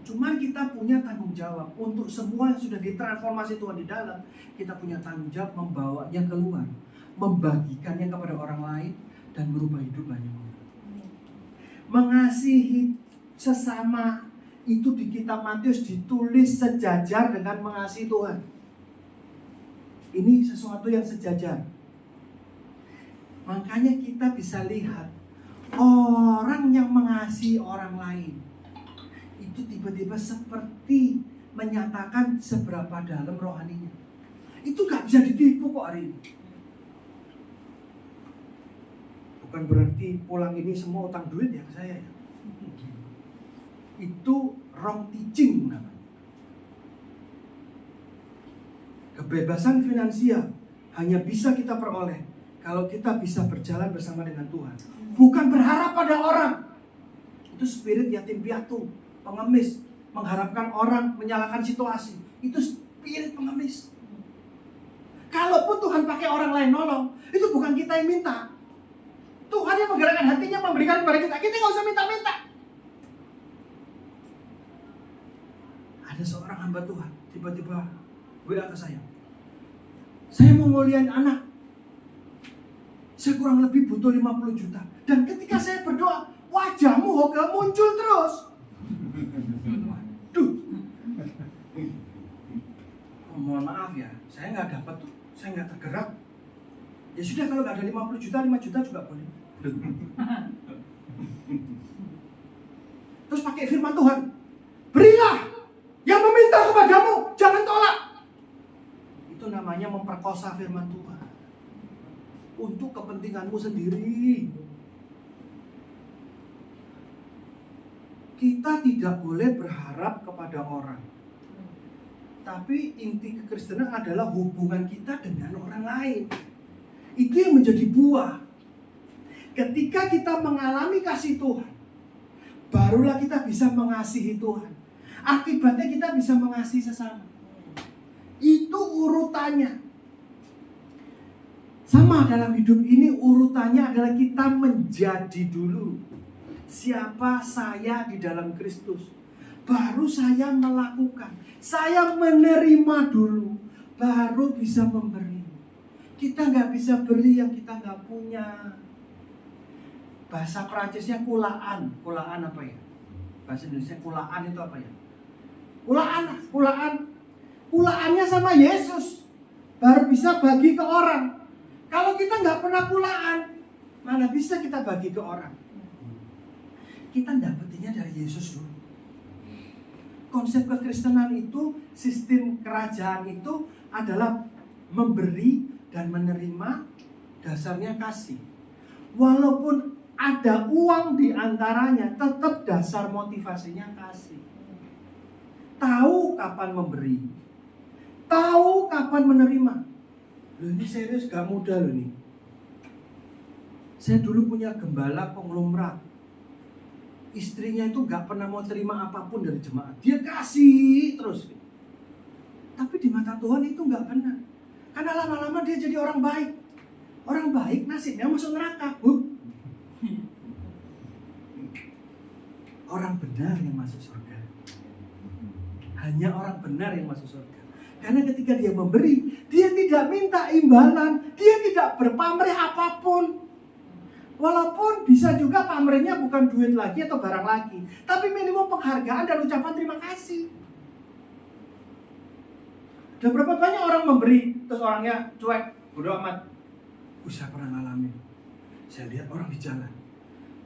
Cuman kita punya tanggung jawab untuk semua yang sudah ditransformasi Tuhan di dalam. Kita punya tanggung jawab membawanya keluar, membagikannya kepada orang lain, dan merubah hidup banyak orang. Mengasihi sesama itu di kitab Matius ditulis sejajar dengan mengasihi Tuhan. Ini sesuatu yang sejajar. Makanya kita bisa lihat orang yang mengasihi orang lain itu tiba-tiba seperti menyatakan seberapa dalam rohaninya. Itu gak bisa ditipu kok hari ini. Bukan berarti pulang ini semua utang duit ya ke saya ya. Itu wrong teaching namanya. Kebebasan finansial hanya bisa kita peroleh kalau kita bisa berjalan bersama dengan Tuhan. Bukan berharap pada orang. Itu spirit yatim piatu, pengemis, mengharapkan orang, menyalahkan situasi. Itu spirit pengemis. Kalaupun Tuhan pakai orang lain nolong, itu bukan kita yang minta. Tuhan yang menggerakkan hatinya memberikan kepada kita. Kita gak usah minta-minta. Ada seorang hamba Tuhan tiba-tiba WA ke saya. Saya mau nguliahin anak. Saya kurang lebih butuh 50 juta. Dan ketika saya berdoa, wajahmu Hoga muncul terus. Waduh. Oh, mohon maaf ya, saya nggak dapat tuh. Saya nggak tergerak. Ya sudah, kalau nggak ada 50 juta, 5 juta juga boleh. Terus pakai firman Tuhan. Berilah yang meminta kepadamu, jangan tolak. Itu namanya memperkosa firman Tuhan untuk kepentinganmu sendiri. Kita tidak boleh berharap kepada orang. Tapi inti kekristenan adalah hubungan kita dengan orang lain. Itu yang menjadi buah. Ketika kita mengalami kasih Tuhan, barulah kita bisa mengasihi Tuhan. Akibatnya kita bisa mengasihi sesama. Itu urutannya. Sama dalam hidup ini, urutannya adalah kita menjadi dulu siapa saya di dalam Kristus. Baru saya melakukan. Saya menerima dulu, baru bisa memberi. Kita nggak bisa beri yang kita nggak punya. Bahasa Perancisnya kulaan. Kulaan apa ya? Bahasa Indonesia kulaan itu apa ya? Kulaan. Kulaannya sama Yesus. Baru bisa bagi ke orang. Kalau kita nggak pernah kulaan, mana bisa kita bagi ke orang? Kita dapetinnya dari Yesus dulu. Konsep kekristenan itu, sistem kerajaan itu adalah memberi dan menerima, dasarnya kasih. Walaupun ada uang di antaranya, tetap dasar motivasinya kasih. Tahu kapan memberi, tahu kapan menerima. Loh, ini serius gak mudah loh nih. Saya dulu punya gembala konglomerat. Istrinya itu gak pernah mau terima apapun dari jemaat. Dia kasih terus. Tapi di mata Tuhan itu gak benar. Karena lama-lama dia jadi orang baik. Orang baik nasibnya masuk neraka, Bu. Orang benar yang masuk surga. Hanya orang benar yang masuk surga. Karena ketika dia memberi, dia tidak minta imbalan, dia tidak berpamrih apapun. Walaupun bisa juga pamrihnya bukan duit lagi atau barang lagi, tapi minimum penghargaan dan ucapan terima kasih. Dan berapa banyak orang memberi, terus orangnya cuek, bodo amat. Saya pernah ngalamin. Saya lihat orang di jalan,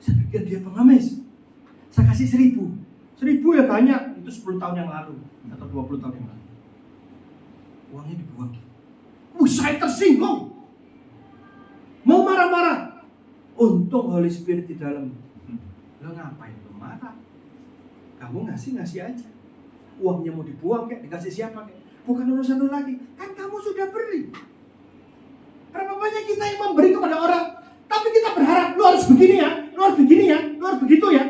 saya pikir dia pengemis. Saya kasih 1.000 ya banyak, itu 10 tahun yang lalu atau 20 tahun yang lalu. Uangnya dibuang. Saya tersinggung, mau marah-marah. Untung Holy Spirit di dalam. Lo ngapain lo marah? Kamu ngasih aja. Uangnya mau dibuang kayak dikasih siapa kayak, bukan urusan lo lagi. Kan kamu sudah beri. Berapa banyak kita yang memberi kepada orang, tapi kita berharap lo harus begini ya, lo harus begini ya, lo harus begitu ya.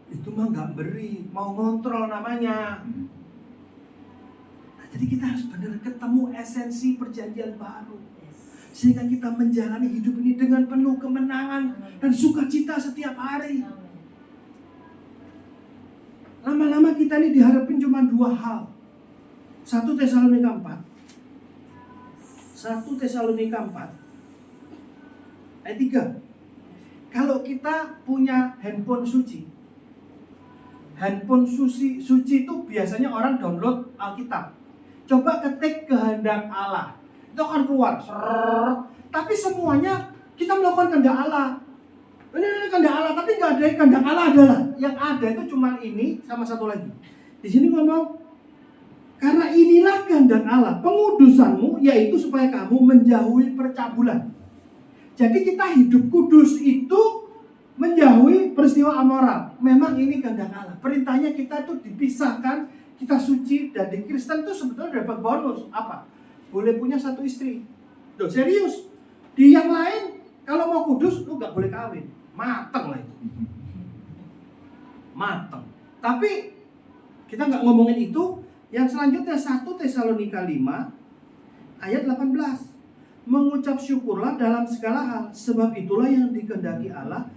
Itu mah nggak beri, mau ngontrol namanya. Nah, jadi kita harus benar ketemu esensi perjanjian baru, sehingga kita menjalani hidup ini dengan penuh kemenangan dan sukacita setiap hari. Lama-lama kita ini diharapin cuma 2 hal. 1 Tesalonika 4 ayat 3. Kalau kita punya handphone suci itu biasanya orang download Alkitab. Coba ketik kehendak Allah, itu akan keluar. Tapi semuanya kita melakukan kehendak Allah. Ini kehendak Allah, tapi nggak ada kehendak Allah adalah. Yang ada itu cuma ini sama satu lagi. Di sini ngomong, karena inilah kehendak Allah, pengudusanmu, yaitu supaya kamu menjauhi percabulan. Jadi kita hidup kudus itu menjauhi peristiwa amoral. Memang ini kehendak Allah. Perintahnya kita itu dipisahkan, kita suci, dan di Kristen itu sebetulnya dapat bonus. Apa? Boleh punya 1 istri. Loh, serius. Di yang lain, kalau mau kudus, lu gak boleh kawin. Mateng lah itu. Mateng. Tapi kita gak ngomongin itu. Yang selanjutnya 1 Tesalonika 5 ayat 18. Mengucap syukurlah dalam segala hal, sebab itulah yang dikehendaki Allah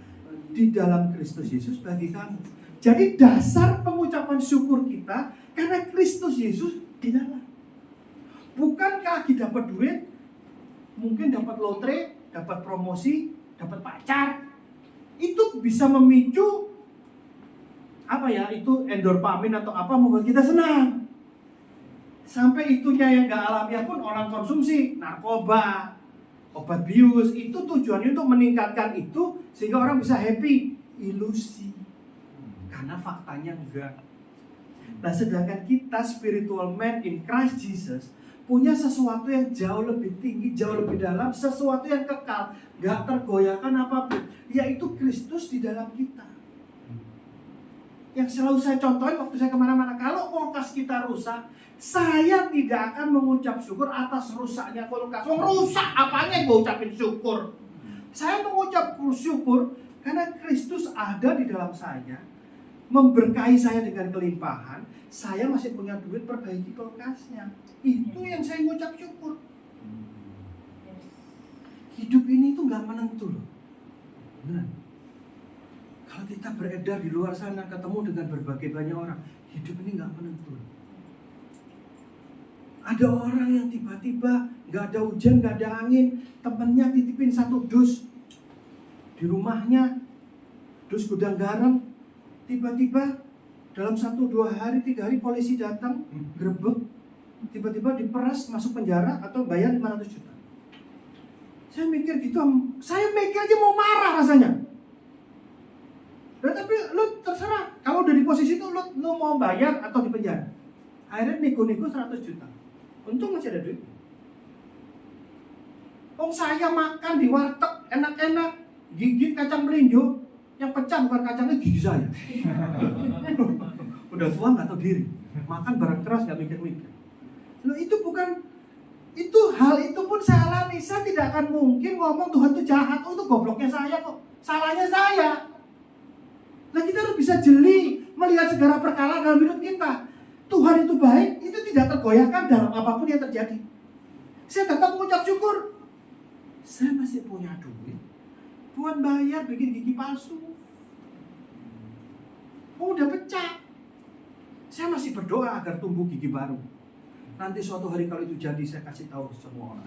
di dalam Kristus Yesus bagi kamu. Jadi dasar pengucapan syukur kita karena Kristus Yesus di dalam. Bukan lagi dapat duit, mungkin dapat lotre, dapat promosi, dapat pacar, itu bisa memicu apa ya, itu endorfin atau apa, membuat kita senang. Sampai itunya yang gak alamiah pun orang konsumsi narkoba, obat bius, itu tujuannya untuk meningkatkan itu sehingga orang bisa happy. Ilusi, karena faktanya enggak. Nah, sedangkan kita spiritual man in Christ Jesus punya sesuatu yang jauh lebih tinggi, jauh lebih dalam, sesuatu yang kekal, gak tergoyahkan apapun, yaitu Kristus di dalam kita. Yang selalu saya contohin waktu saya kemana-mana, kalau kulkas kita rusak, saya tidak akan mengucap syukur atas rusaknya kulkas. Rusak apanya gue ucapin syukur? Saya mengucap syukur karena Kristus ada di dalam saya, memberkahi saya dengan kelimpahan. Saya masih punya duit, perbaiki kulkasnya. Itu yang saya mengucap syukur. Hidup ini tuh gak menentu loh. Benar. Kalau kita beredar di luar sana, ketemu dengan berbagai banyak orang, hidup ini gak menentu. Ada orang yang tiba-tiba gak ada hujan, gak ada angin, temennya titipin 1 dus di rumahnya, dus gudang garam. Tiba-tiba dalam 1-2 hari, 3 hari polisi datang, grebek, tiba-tiba diperas, masuk penjara atau bayar 500 juta. Saya mikir gitu, saya mikir aja mau marah rasanya. Tapi lu terserah, kalau udah di posisi itu lu mau bayar atau di penjara. Akhirnya nego-nego 100 juta. Untung masih ada duit. Saya makan di warteg enak-enak, gigit kacang melinjo, yang pecah bukan kacangnya, gigi saya. Udah tua nggak tahu diri, makan barang keras nggak mikir-mikir. Loh, itu bukan, itu hal itu pun saya alami. Saya tidak akan mungkin ngomong Tuhan itu jahat. Oh, itu gobloknya saya kok, salahnya saya. Nah, kita harus bisa jeli melihat segala perkara dalam hidup kita. Tuhan itu baik, itu tidak tergoyahkan dalam apapun yang terjadi. Saya tetap mengucap syukur. Saya masih punya duit buat bayar bikin gigi palsu. Udah pecah. Saya masih berdoa agar tumbuh gigi baru. Nanti suatu hari kalau itu jadi, saya kasih tahu semua orang.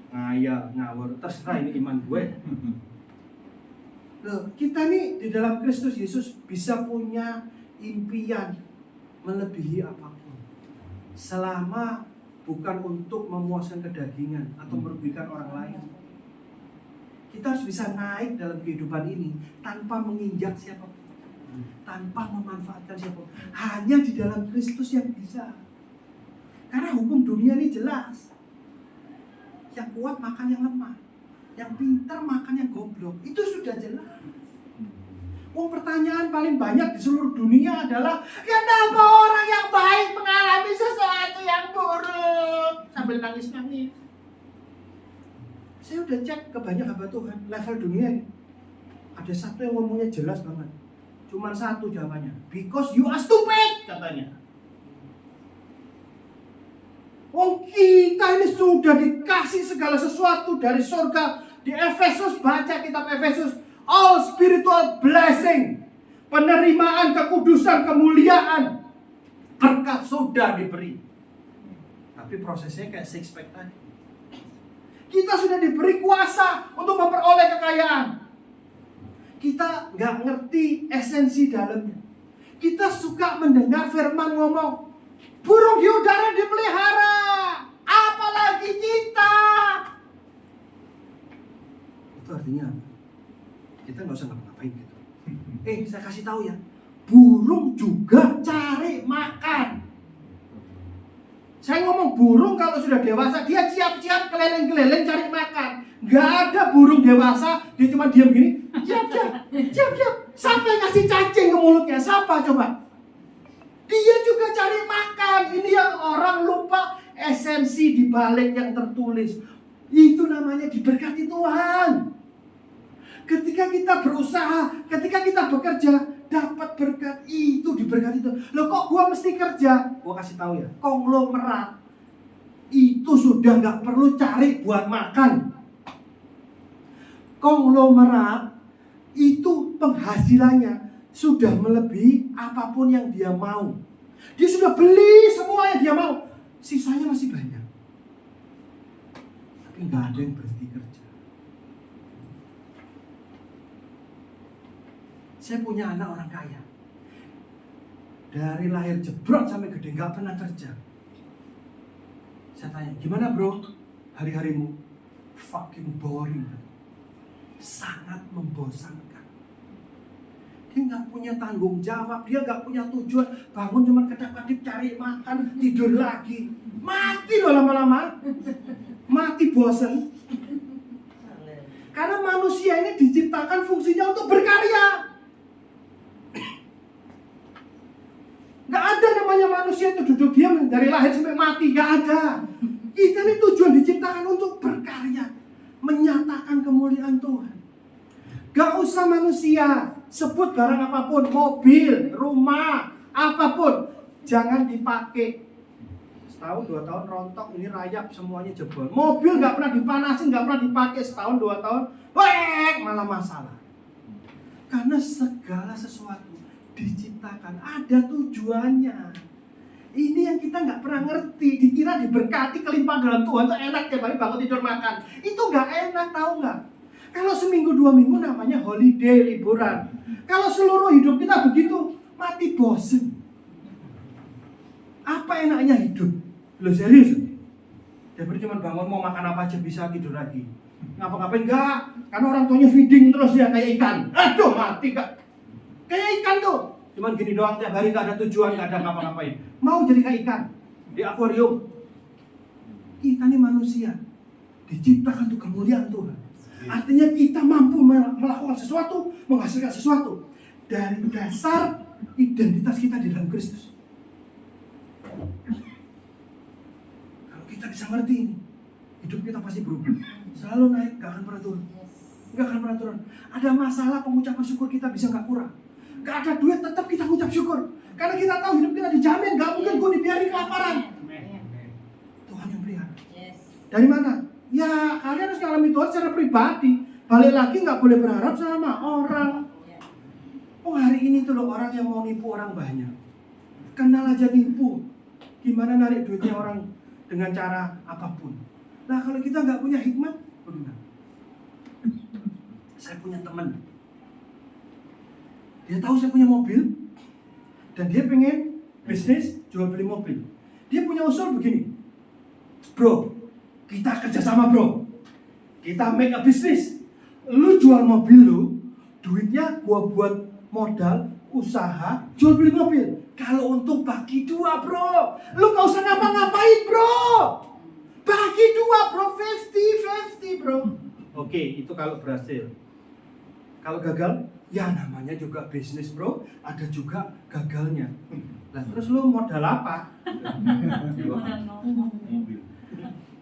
Ngayal, ngawur, terserah ini iman gue. Loh, kita nih di dalam Kristus Yesus bisa punya impian melebihi apapun, selama bukan untuk memuaskan kedagingan atau merugikan orang lain. Kita harus bisa naik dalam kehidupan ini tanpa menginjak siapapun, tanpa memanfaatkan siapapun. Hanya di dalam Kristus yang bisa. Karena hukum dunia ini jelas. Yang kuat makan yang lemah, yang pintar makan yang goblok. Itu sudah jelas. Pertanyaan paling banyak di seluruh dunia adalah, kenapa orang yang baik mengalami sesuatu yang buruk? Sambil nangis-nangis. Saya udah cek ke banyak hamba Tuhan, level dunia ini. Ada satu yang ngomongnya jelas banget. Cuma satu jawabannya, because you are stupid, katanya. Kita ini sudah dikasih segala sesuatu dari surga. Di Efesus, baca kitab Efesus, all spiritual blessing, penerimaan, kekudusan, kemuliaan, berkat sudah diberi. Tapi prosesnya kayak six pack tadi. Kita sudah diberi kuasa untuk memperoleh kekayaan. Kita nggak ngerti esensi dalamnya. Kita suka mendengar firman ngomong, burung di udara dipelihara, apalagi kita. Itu artinya kita nggak usah ngapa-ngapain gitu. Saya kasih tahu ya, burung juga cari makan. Saya ngomong burung kalau sudah dewasa, dia siap-siap keliling-keliling cari makan. Nggak ada burung dewasa, dia cuma diam gini, siap-siap. Siapa yang ngasih cacing ke mulutnya? Siapa coba? Dia juga cari makan. Ini yang orang lupa esensi di balik yang tertulis. Itu namanya diberkati Tuhan. Ketika kita berusaha, ketika kita bekerja, dapat berkat itu, diberkati itu. Loh, kok gua mesti kerja? Gua kasih tahu ya, konglomerat itu sudah nggak perlu cari buat makan. Konglomerat itu penghasilannya sudah melebihi apapun yang dia mau. Dia sudah beli semua yang dia mau, sisanya masih banyak. Tapi nggak ada yang berhenti kerja. Saya punya anak orang kaya. Dari lahir jebrot sampai gede nggak pernah kerja. Saya tanya, gimana bro hari-harimu? Fucking boring. Sangat membosankan. Dia nggak punya tanggung jawab, dia nggak punya tujuan. Bangun cuma kedap-kedip cari makan, tidur lagi. Mati loh lama-lama. Mati bosen. Karena manusia ini diciptakan fungsinya untuk berkarya. Gak ada namanya manusia itu duduk diam dari lahir sampai mati, gak ada. Kita ini tujuan diciptakan untuk berkarya, menyatakan kemuliaan Tuhan. Gak usah manusia sebut barang apapun, mobil, rumah, apapun, jangan dipakai. Setahun 2 tahun rontok, ini rayap semuanya jebol. Mobil gak pernah dipanasin, gak pernah dipakai setahun 2 tahun, malah masalah. Karena segala sesuatu diciptakan ada tujuannya. Ini yang kita nggak pernah ngerti. Dikira diberkati kelimpahan dalam Tuhan tuh enak tiap hari bangun tidur makan. Itu nggak enak, tahu nggak? Kalau seminggu 2 minggu namanya holiday, liburan. Kalau seluruh hidup kita begitu, mati bosen. Apa enaknya hidup? Lo serius? Tiap hari cuma bangun mau makan apa aja bisa tidur lagi. Ngapa-ngapain enggak? Karena orang tuanya feeding terus ya kayak ikan. Aduh mati kak. Kayak ikan tuh. Cuman gini doang tiap hari gak ada tujuan, gak ada ngapa-ngapain. Mau jadi kayak ikan di akuarium. Kita ini manusia diciptakan untuk kemuliaan Tuhan. Artinya kita mampu melakukan sesuatu, menghasilkan sesuatu dari dasar identitas kita di dalam Kristus. Kalau kita bisa ngerti ini, hidup kita pasti berubah. Selalu naik, gak akan pernah turun. Gak akan pernah turun. Ada masalah, pengucapan syukur kita bisa gak kurang. Gak ada duit, tetap kita ucap syukur. Karena kita tahu hidup kita dijamin. Gak mungkin gue dibiarin kelaparan. Tuhan yang pelihara. Dari mana? Ya kalian harus ngalami Tuhan secara pribadi. Balik lagi gak boleh berharap sama orang. Oh hari ini tuh loh orang yang mau nipu orang banyak. Kenal aja nipu. Gimana narik duitnya orang dengan cara apapun. Nah kalau kita gak punya hikmat, bagaimana? Saya punya teman. Dia tahu saya punya mobil dan dia pengen bisnis jual beli mobil. Dia punya usul begini, bro, kita kerjasama bro, kita make a business. Lu jual mobil lu, duitnya gua buat modal usaha jual beli mobil. Kalau untuk bagi 2 bro, lu gak usah ngapa-ngapain bro, bagi 2 bro, 50-50 bro. Oke, itu kalau berhasil. Kalau gagal, ya namanya juga bisnis bro, ada juga gagalnya. Nah terus lu modal apa?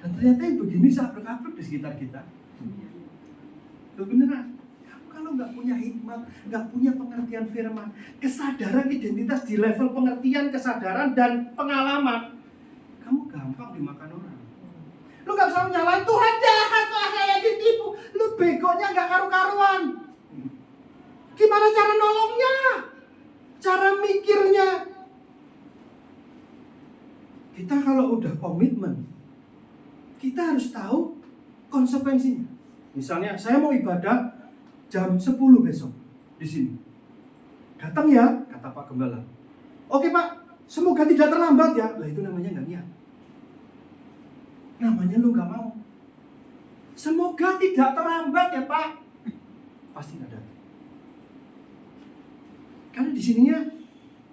Dan ternyata yang begini sabrek-abrek di sekitar kita. Lu beneran? Kamu kalau nggak punya hikmat, nggak punya pengertian firman, kesadaran identitas di level pengertian, kesadaran dan pengalaman, kamu gampang dimakan orang. Lu nggak bisa menyalahin Tuhan jahat, kok saya ditipu. Lu begonya nggak karu-karuan. Gimana cara nolongnya? Cara mikirnya? Kita kalau udah komitmen, kita harus tahu konsekuensinya. Misalnya saya mau ibadah jam 10 besok di sini. Datang ya, kata Pak Gembala. Oke Pak, semoga tidak terlambat ya. Lah itu namanya nggak niat. Namanya lu nggak mau. Semoga tidak terlambat ya Pak. Pasti nggak datang. Karena di sininya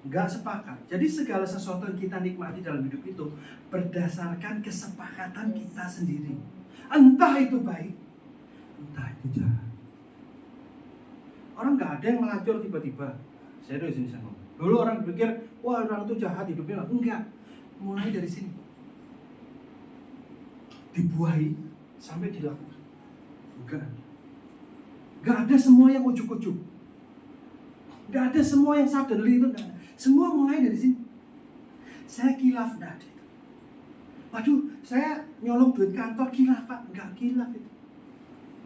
nggak sepakat. Jadi segala sesuatu yang kita nikmati dalam hidup itu berdasarkan kesepakatan kita sendiri. Entah itu baik, entah itu jahat. Orang nggak ada yang melacur tiba-tiba. Serius ini saya ngomong. Dulu orang pikir, wah orang itu jahat hidupnya. Enggak. Mulai dari sini. Dibuahi sampai dilakukan. Enggak. Nggak ada semua yang ujuk-ujuk. Gak ada semua yang suddenly itu gak ada. Semua mulai dari sini. Saya kilaf gak ada itu. Waduh, saya nyolong duit kantor kilaf Pak. Gak kilaf itu.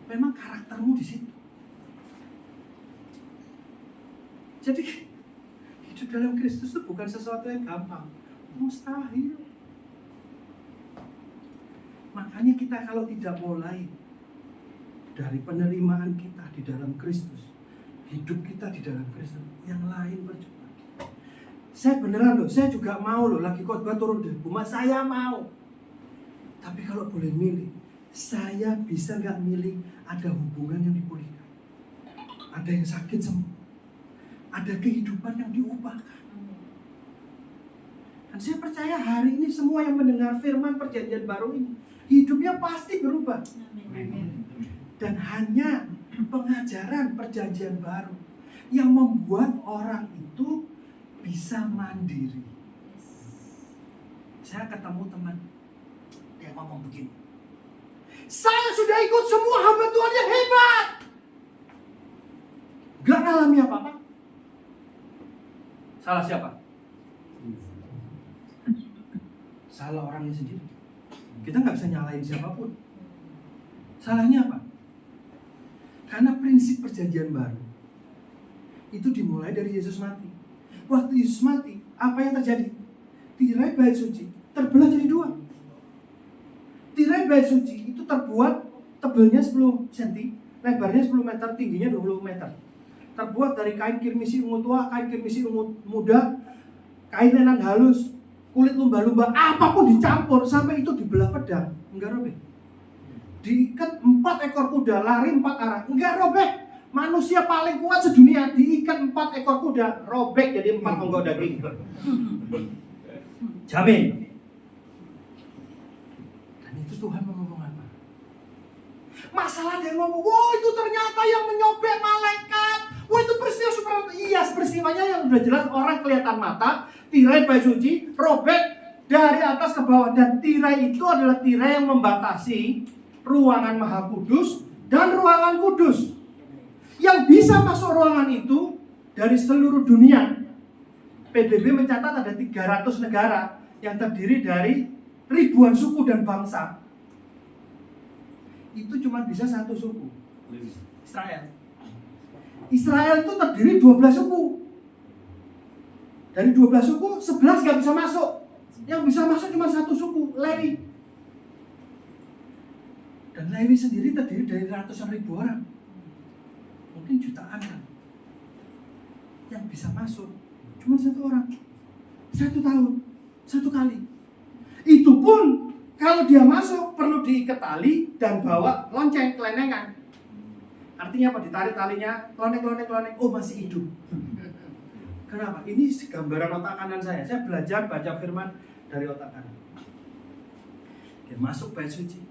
Memang karaktermu di situ. Jadi hidup dalam Kristus itu bukan sesuatu yang gampang. Mustahil. Makanya kita kalau tidak mulai dari penerimaan kita di dalam Kristus, hidup kita di dalam Kristus, yang lain percuma. Saya beneran loh, saya juga mau loh, lagi khotbah turun dari rumah, saya mau. Tapi kalau boleh milih, saya bisa nggak milih ada hubungan yang dipulihkan, ada yang sakit sembuh, ada kehidupan yang diubahkan. Dan saya percaya hari ini semua yang mendengar firman perjanjian baru ini, hidupnya pasti berubah. Dan hanya pengajaran perjanjian baru yang membuat orang itu bisa mandiri. Saya ketemu teman, dia ngomong begini, saya sudah ikut semua hamba Tuhan yang hebat, gak ngalami apa-apa. Salah siapa? Salah orangnya sendiri. Kita nggak bisa nyalain siapapun. Salahnya apa? Karena prinsip perjanjian baru itu dimulai dari Yesus mati. Waktu Yesus mati, apa yang terjadi? Tirai bait suci terbelah jadi dua. Tirai bait suci itu terbuat tebelnya 10 cm, lebarnya 10 meter, tingginya 20 meter. Terbuat dari kain kirmisi ungu tua, kain kirmisi ungu muda, kain lenan halus, kulit lumba-lumba, apapun dicampur sampai itu dibelah pedang, enggak robek. Diikat 4 ekor kuda, lari 4 arah, enggak robek. Manusia paling kuat sedunia diikat 4 ekor kuda, robek jadi 4 tonggok daging. Jamin. Dan itu Tuhan mau ngomong apa? Masalah dia ngomong, wah itu ternyata yang menyobek malaikat. Wah itu peristiwa super. Iya, peristiwanya yang udah jelas orang kelihatan mata. Tirai bait suci robek dari atas ke bawah, dan tirai itu adalah tirai yang membatasi ruangan Maha Kudus dan ruangan kudus. Yang bisa masuk ruangan itu dari seluruh dunia. PBB mencatat ada 300 negara yang terdiri dari ribuan suku dan bangsa. Itu cuma bisa satu suku, Israel. Israel itu terdiri 12 suku. Dari 12 suku, 11 gak bisa masuk. Yang bisa masuk cuma satu suku, Lewi. Dan Lewi sendiri terdiri dari ratusan ribu orang, mungkin jutaan kan. Yang bisa masuk cuma satu orang, 1 tahun, 1 kali. Itu pun kalau dia masuk perlu diikat tali dan bawa lonceng, kelenengan. Artinya apa? Ditarik talinya, klonek, oh masih hidup. Kenapa? Ini gambaran otak kanan saya. Saya belajar baca firman dari otak kanan. Dia masuk bait suci,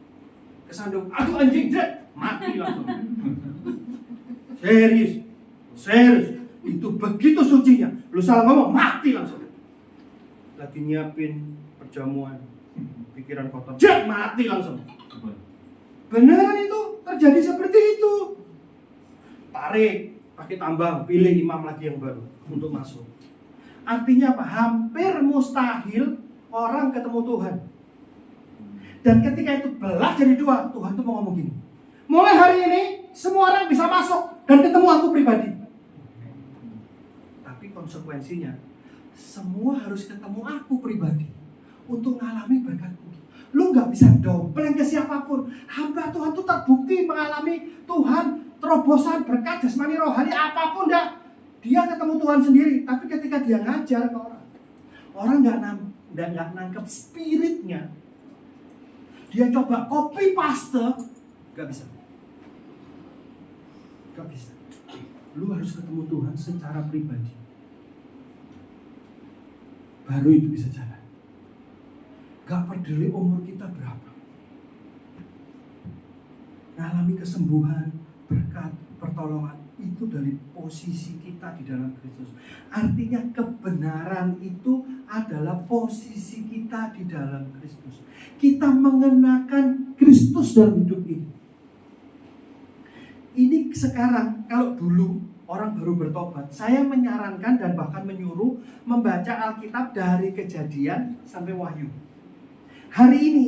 kesandung, aduh anjing, mati langsung. Serius. Itu begitu sucinya. Lu salah ngomong, mati langsung. Lagi nyiapin perjamuan, pikiran kotor, mati langsung. Beneran itu terjadi seperti itu. Tarik, pakai tambang, pilih imam lagi yang baru untuk masuk. Artinya apa? Hampir mustahil orang ketemu Tuhan. Dan ketika itu belah jadi 2, Tuhan tuh mau ngomong gini, mulai hari ini semua orang bisa masuk dan ketemu aku pribadi. Tapi konsekuensinya semua harus ketemu aku pribadi untuk ngalami berkatku. Lu gak bisa dompleng ke siapapun. Hamba Tuhan tuh terbukti mengalami Tuhan, terobosan berkat jasmani rohani apapun dah. Dia ketemu Tuhan sendiri. Tapi ketika dia ngajar ke orang gak nangkep spiritnya. Dia coba copy paste, gak bisa. Lu harus ketemu Tuhan secara pribadi, baru itu bisa jalan. Gak peduli umur kita berapa, ngalami kesembuhan, berkat, pertolongan itu dari posisi kita di dalam Kristus. Artinya kebenaran itu adalah posisi kita di dalam Kristus. Kita mengenakan Kristus dalam hidup ini. Ini sekarang, kalau dulu orang baru bertobat, saya menyarankan dan bahkan menyuruh membaca Alkitab dari Kejadian sampai Wahyu. Hari ini,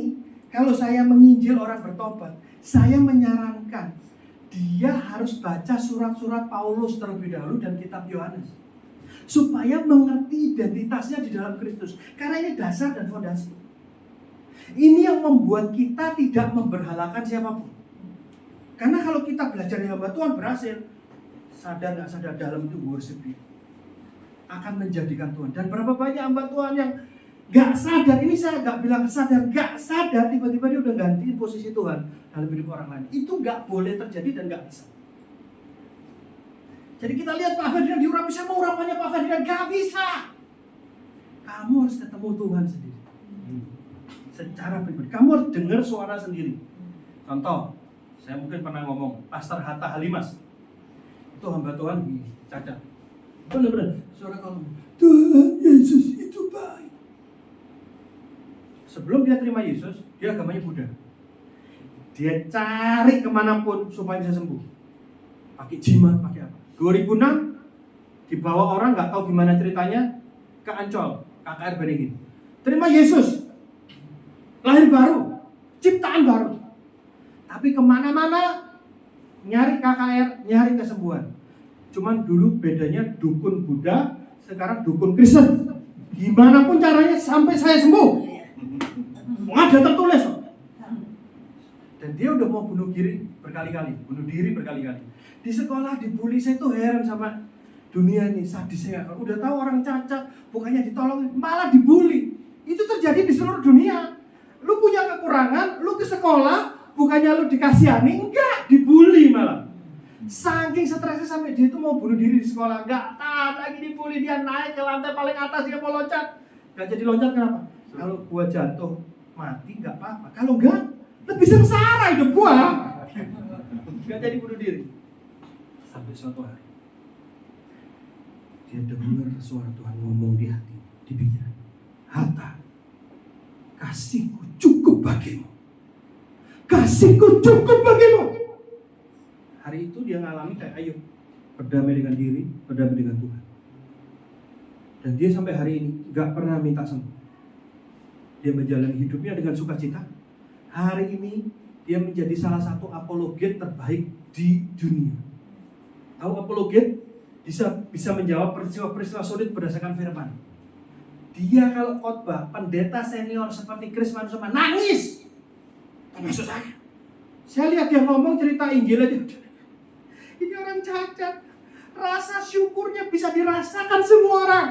kalau saya menginjil orang bertobat, saya menyarankan dia harus baca surat-surat Paulus terlebih dahulu dan kitab Yohanes, supaya mengerti identitasnya di dalam Kristus. Karena ini dasar dan fondasi. Ini yang membuat kita tidak memberhalakan siapapun. Karena kalau kita belajar dari hamba Tuhan berhasil, sadar nggak sadar dalam itu worship dia akan menjadikan Tuhan. Dan berapa banyak hamba Tuhan yang nggak sadar, ini saya nggak bilang sadar, nggak sadar tiba-tiba dia udah gantiin posisi Tuhan dalam hidup orang lain. Itu nggak boleh terjadi dan nggak bisa. Jadi kita lihat Pak Ferdinand diurapi sama urapannya Pak Ferdinand, nggak bisa. Kamu harus ketemu Tuhan sendiri. Secara pribadi, kamu harus dengar suara sendiri. Contoh, saya mungkin pernah ngomong, Pastor Hatta Halimas, itu hamba Tuhan di Cacat. Benar-benar, suara kalau Tuhan Yesus itu baik. Sebelum dia terima Yesus, dia agamanya Buddha. Dia cari kemanapun supaya bisa sembuh. Pakai jimat, pakai apa. 2006, dibawa orang nggak tahu gimana ceritanya ke Ancol, KKR Beringin. Terima Yesus, lahir baru, ciptaan baru. Tapi kemana-mana nyari KKR, nyari kesembuhan. Cuman dulu bedanya dukun Buddha, sekarang dukun Kristen. Gimana pun caranya sampai saya sembuh. Ada tertulis. Dan dia udah mau bunuh diri berkali-kali. Di sekolah dibully, saya tuh heran sama dunia ini, sadisnya. Udah tahu orang cacat, bukannya ditolong, malah dibully. Itu terjadi di seluruh dunia. Lu punya kekurangan, lu ke sekolah, bukannya lu dikasihani, enggak, dibully malah. Saking stresnya sampai dia itu mau bunuh diri di sekolah, enggak tahan lagi dibully, dia naik ke lantai paling atas, dia mau loncat. Enggak jadi loncat kenapa? Kalau gua jatuh mati enggak apa-apa, kalau enggak lebih sengsara hidup gua. Enggak jadi bunuh diri. Sampai suatu hari dia dengar suara Tuhan ngomong di hati, di pikiran. Hatta, kasihku cukup bagimu. Kasihku cukup bagimu. Hari itu dia ngalami kayak Ayub, berdamai dengan diri, berdamai dengan Tuhan. Dan dia sampai hari ini gak pernah minta sembuh. Dia menjalani hidupnya dengan sukacita. Hari ini dia menjadi salah satu apologet terbaik di dunia. Tahu apologet? Bisa menjawab peristiwa-peristiwa sulit berdasarkan firman. Dia kalau khotbah, pendeta senior seperti Chris Mansuma nangis. Termasuk saya. Saya lihat dia ngomong cerita Injil aja. Ini orang cacat. Rasa syukurnya bisa dirasakan semua orang.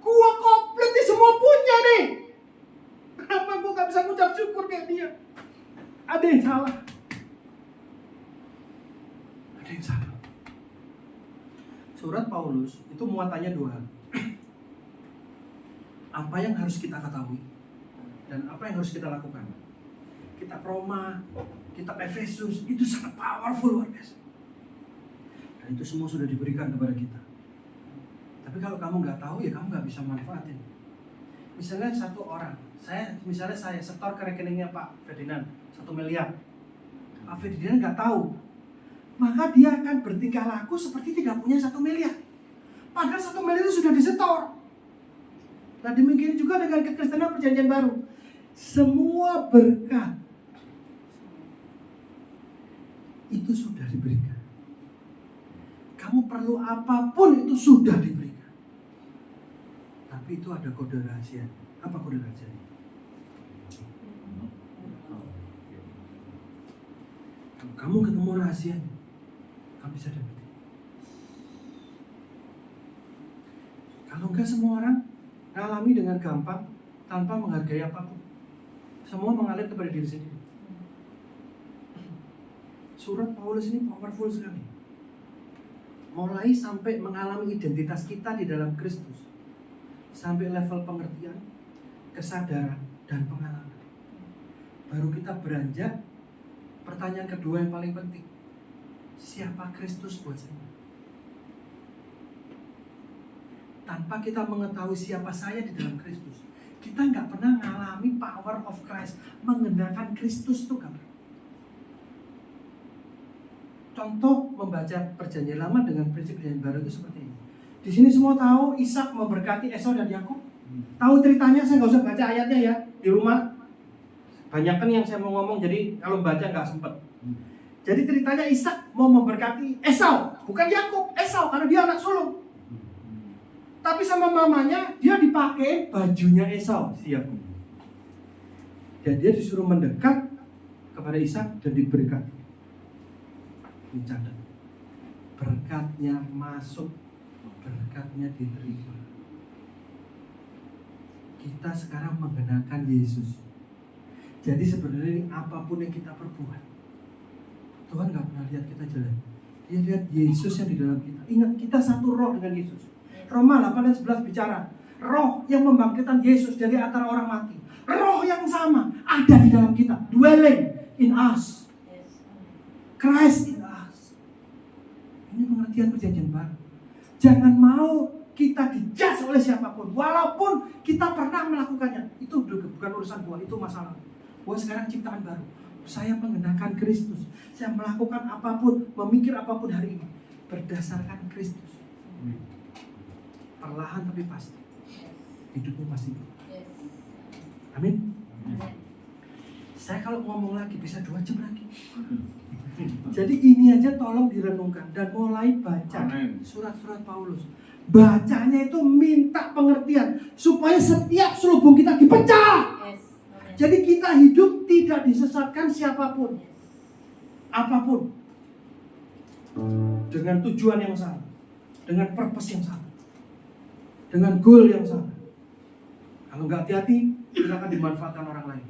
Gua komplit nih, semua punya nih. Kenapa gua gak bisa ngucap syukur kayak dia? Ada yang salah. Ada yang salah. Surat Paulus itu muatannya 2 hal. Apa yang harus kita ketahui dan apa yang harus kita lakukan. Kitab Roma, kitab Efesus itu sangat powerful, luar biasa. Dan itu semua sudah diberikan kepada kita. Tapi kalau kamu nggak tahu ya kamu nggak bisa manfaatin. Misalnya satu orang, saya setor ke rekeningnya Pak Ferdinand 1 miliar. Pak Ferdinand nggak tahu, maka dia akan bertingkah laku seperti tidak punya 1 miliar. Padahal 1 miliar itu sudah disetor. Nah demikian juga dengan kekristenan perjanjian baru. Semua berkat itu sudah diberikan. Kamu perlu apapun itu sudah diberikan. Tapi itu ada kode rahasia. Apa kode rahasianya? Kalau kamu ketemu rahasianya, kamu bisa dapat. Kalau enggak, semua orang ngalami dengan gampang tanpa menghargai apapun. Semua mengalir kepada diri sendiri. Surat Paulus ini powerful sekali. Mulai sampai mengalami identitas kita di dalam Kristus, sampai level pengertian, kesadaran, dan pengalaman. Baru kita beranjak. Pertanyaan kedua yang paling penting, siapa Kristus buat saya? Tanpa kita mengetahui siapa saya di dalam Kristus, kita nggak pernah mengalami power of Christ, mengenakan Kristus itu kan. Contoh membaca perjanjian lama dengan prinsip perjanjian baru itu seperti ini. Di sini semua tahu Ishak memberkati Esau dan Yakub. Tahu ceritanya, saya nggak usah baca ayatnya ya di rumah. Banyak kan yang saya mau ngomong, jadi kalau baca nggak sempet. Jadi ceritanya Ishak mau memberkati Esau, bukan Yakub, Esau karena dia anak sulung. Tapi sama mamanya dia dipakai bajunya Esau, si Yakub. Dan dia disuruh mendekat kepada Ishak dan diberikan. Dicatat. Berkatnya masuk, berkatnya diterima. Kita sekarang mengenakan Yesus. Jadi sebenarnya ini apapun yang kita perbuat, Tuhan gak pernah lihat kita jelek. Dia lihat Yesus yang di dalam kita. Ingat, kita satu roh dengan Yesus. Roma 8:11 bicara, roh yang membangkitkan Yesus dari antara orang mati. Roh yang sama ada di dalam kita, dwelling in us. Christ in us. Ini pengertian perjanjian baru. Jangan mau kita dijudge oleh siapapun, walaupun kita pernah melakukannya. Itu bukan urusan gua, itu masalah. Gua sekarang ciptaan baru. Saya mengenakan Kristus. Saya melakukan apapun, memikir apapun hari ini berdasarkan Kristus. Perlahan tapi pasti. Hidupmu pasti. Amin. Saya kalau ngomong lagi bisa 2 jam lagi. Jadi ini aja tolong direnungkan dan mulai baca surat-surat Paulus. Bacanya itu minta pengertian supaya setiap selubung kita dipecah. Jadi kita hidup tidak disesatkan siapapun, apapun, dengan tujuan yang sama, dengan purpose yang sama, dengan goal yang sama. Kalau nggak hati-hati, kita akan dimanfaatkan orang lain.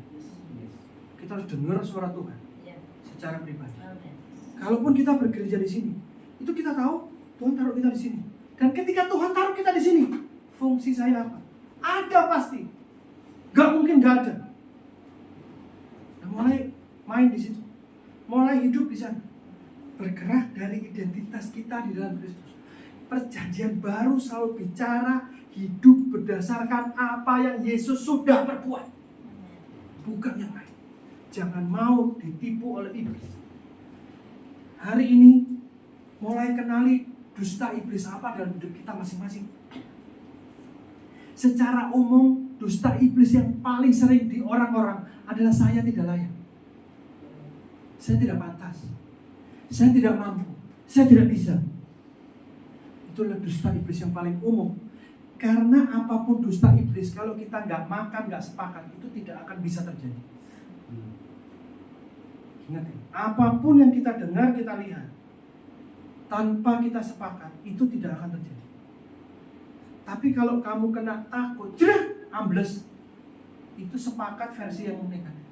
Kita harus dengar suara Tuhan secara pribadi. Kalaupun kita bekerja di sini, itu kita tahu Tuhan taruh kita di sini. Dan ketika Tuhan taruh kita di sini, fungsi saya apa? Ada pasti. Gak mungkin gak ada. Nah, mulai main di situ, mulai hidup di sana, bergerak dari identitas kita di dalam Kristus. Perjanjian baru selalu bicara hidup berdasarkan apa yang Yesus sudah perbuat, bukan yang lain. Jangan mau ditipu oleh iblis. Hari ini mulai kenali dusta iblis apa dalam hidup kita masing-masing. Secara umum, dusta iblis yang paling sering di orang-orang adalah saya tidak layak, saya tidak pantas, saya tidak mampu, saya tidak bisa. Itulah dusta iblis yang paling umum. Karena apapun dusta iblis, kalau kita nggak makan, nggak sepakat, itu tidak akan bisa terjadi. Ingat ya, apapun yang kita dengar, kita lihat, tanpa kita sepakat, itu tidak akan terjadi. Tapi kalau kamu kena takut, ambles, itu sepakat versi yang negatif.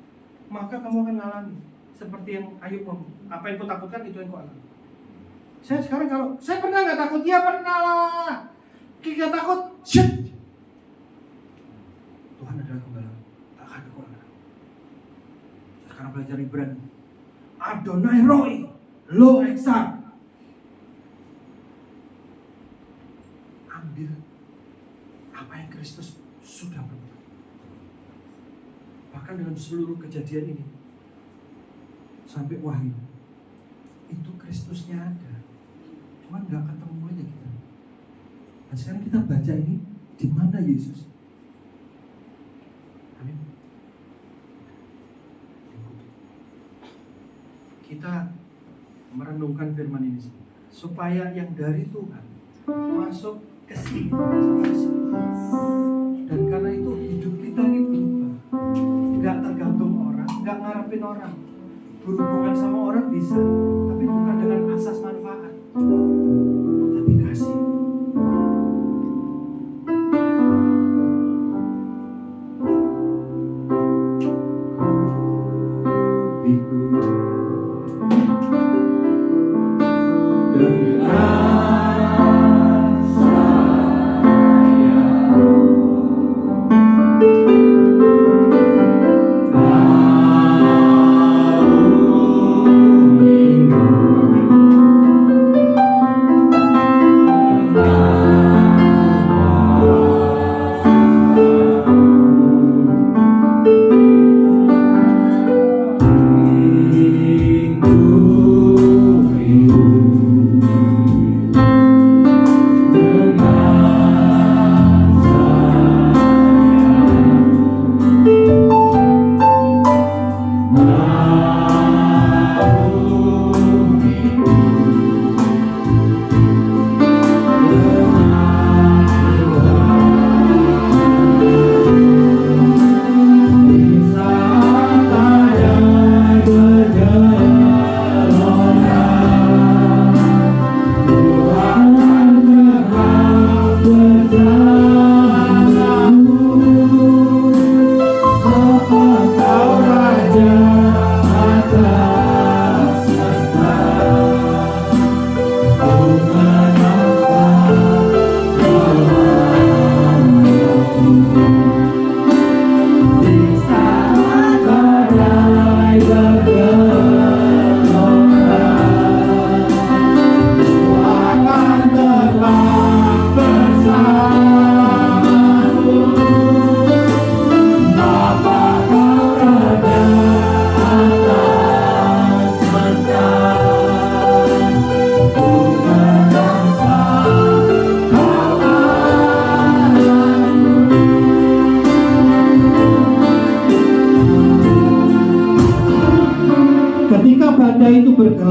Maka kamu akan ngalami seperti yang Ayub ngomong, apa yang kau takutkan itu yang kau alami. Saya sekarang kalau saya pernah nggak takut, ya pernah lah. Kita takut, shit. Tuhan adalah gembala, tak akan kekurangan. Sekarang belajar Ibrani, Adonai Roi, Lo Eksak. Ambil apa yang Kristus sudah berbuat. Bahkan dalam seluruh kejadian ini sampai Wahyu, itu Kristusnya ada, cuma nggak ketemu aja kita. Nah sekarang kita baca ini, di mana Yesus? Amin. Kita merenungkan firman ini supaya yang dari Tuhan masuk ke sini, dan karena itu hidup kita ini berubah. Nggak tergantung orang, nggak ngarepin orang. Berhubungan sama orang bisa, tapi bukan dengan asas manfaat, tapi kasih.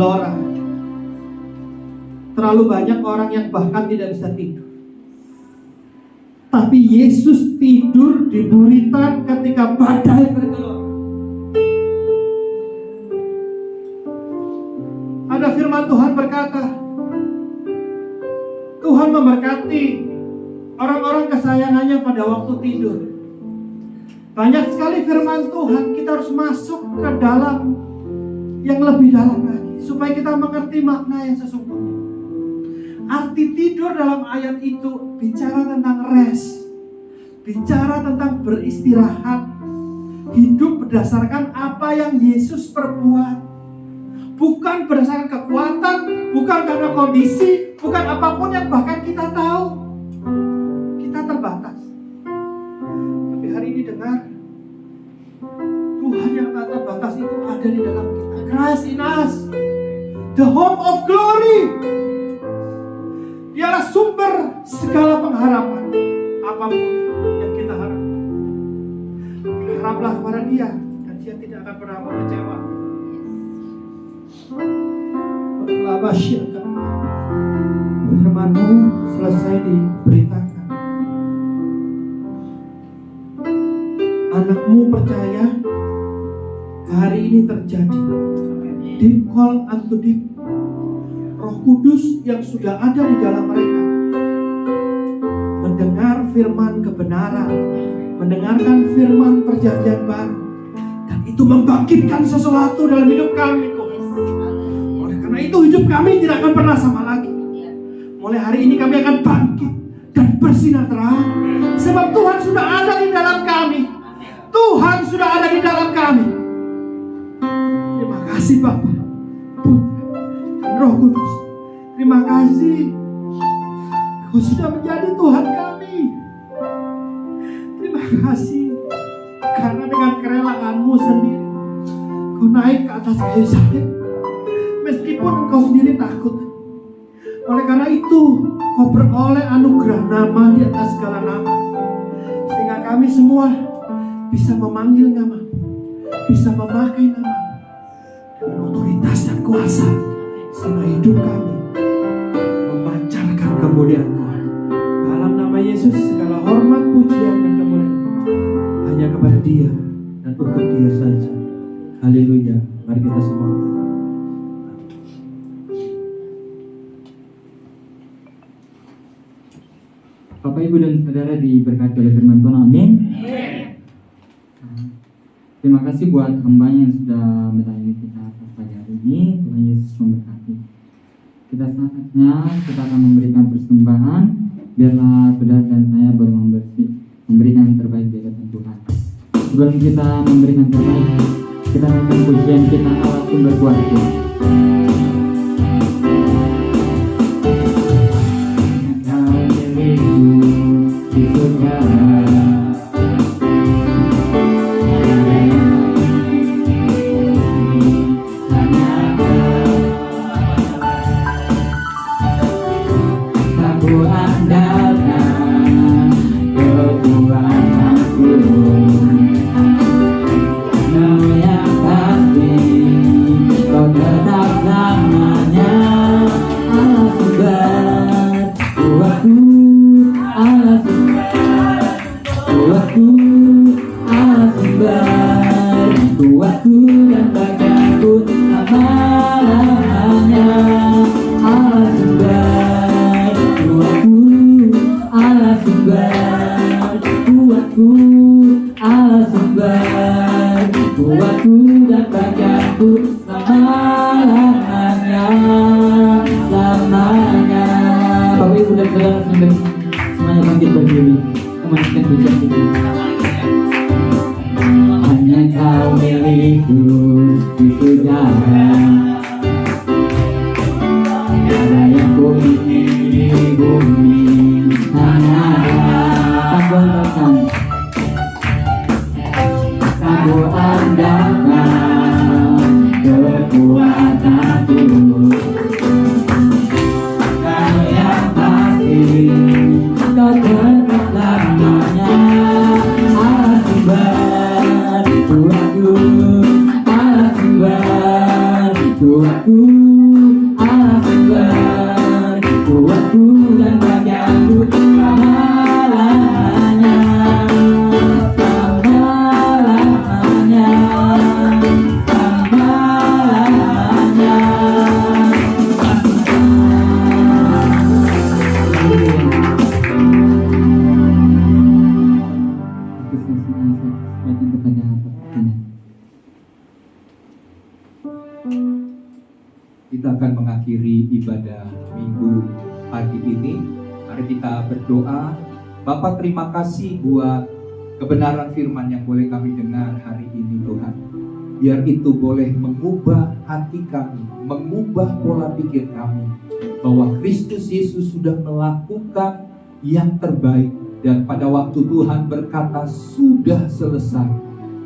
bergelora. Terlalu banyak orang yang bahkan tidak bisa tidur. Tapi Yesus tidur di buritan ketika badai bergelora. Ada firman Tuhan berkata, Tuhan memberkati orang-orang kesayangannya pada waktu tidur. Banyak sekali firman Tuhan, kita harus masuk ke dalam yang lebih dalam lagi supaya kita mengerti makna yang sesungguhnya. Arti tidur dalam ayat itu bicara tentang rest, bicara tentang beristirahat, hidup berdasarkan apa yang Yesus perbuat. Bukan berdasarkan kekuatan, bukan karena kondisi, bukan apapun yang bahkan kita tahu. Kita terbatas. Tapi hari ini dengar, Tuhan yang tak terbatas itu ada di dalam kita. Christ in us, the hope of glory. Dialah sumber segala pengharapan. Apapun yang kita harapkan, berharaplah kepada Dia, dan Dia tidak akan pernah mengecewakan. Firman-Mu selesai diberitakan, anak-Mu percaya hari ini terjadi. Deep call unto deep. Roh Kudus yang sudah ada di dalam mereka mendengar firman kebenaran, mendengarkan firman perjanjian baru, dan itu membangkitkan sesuatu dalam hidup kami. Oleh karena itu hidup kami tidak akan pernah sama lagi. Mulai hari ini kami akan bangkit dan bersinar terang, sebab Tuhan sudah ada di dalam kami. Tuhan sudah ada di dalam kami. Terima kasih Bapa, Putra, dan Roh Kudus. Terima kasih, Kau sudah menjadi Tuhan kami. Terima kasih, karena dengan kerelaan-Mu sendiri Kau naik ke atas kayu salib, meskipun Engkau sendiri takut. Oleh karena itu Kau beroleh anugerah nama di atas segala nama, sehingga kami semua bisa memanggil nama, bisa memakai nama dengan otoritas dan kuasa, sehingga hidup kami memancarkan kemuliaan Tuhan. Dalam nama Yesus segala hormat, pujian, dan kemuliaan hanya kepada Dia dan untuk Dia saja. Haleluya. Mari kita semua. Bapak, Ibu, dan Saudara diberkati oleh firman Tuhan. Amin. Terima kasih buat hamba-Nya yang sudah melayani kita pada hari ini. Tuhan Yesus memberkati. Kita saatnya kita akan memberikan persembahan. Biarlah saudara dan saya baru memberikan yang terbaik di hadapan Tuhan. Sebelum kita memberikan terbaik, kita naikkan pujian kita Allah sumber kuasa. dan bagianku selama-lamanya, selama-lamanya, selama-lamanya. Itu saya sampaikan kepada Bapak. Kita akan mengakhiri ibadah minggu pagi ini. Mari kita berdoa. Bapak, terima kasih buat kebenaran firman yang boleh kami dengar hari ini Tuhan. Biar itu boleh mengubah hati kami, mengubah pola pikir kami, bahwa Kristus Yesus sudah melakukan yang terbaik. Dan pada waktu Tuhan berkata sudah selesai,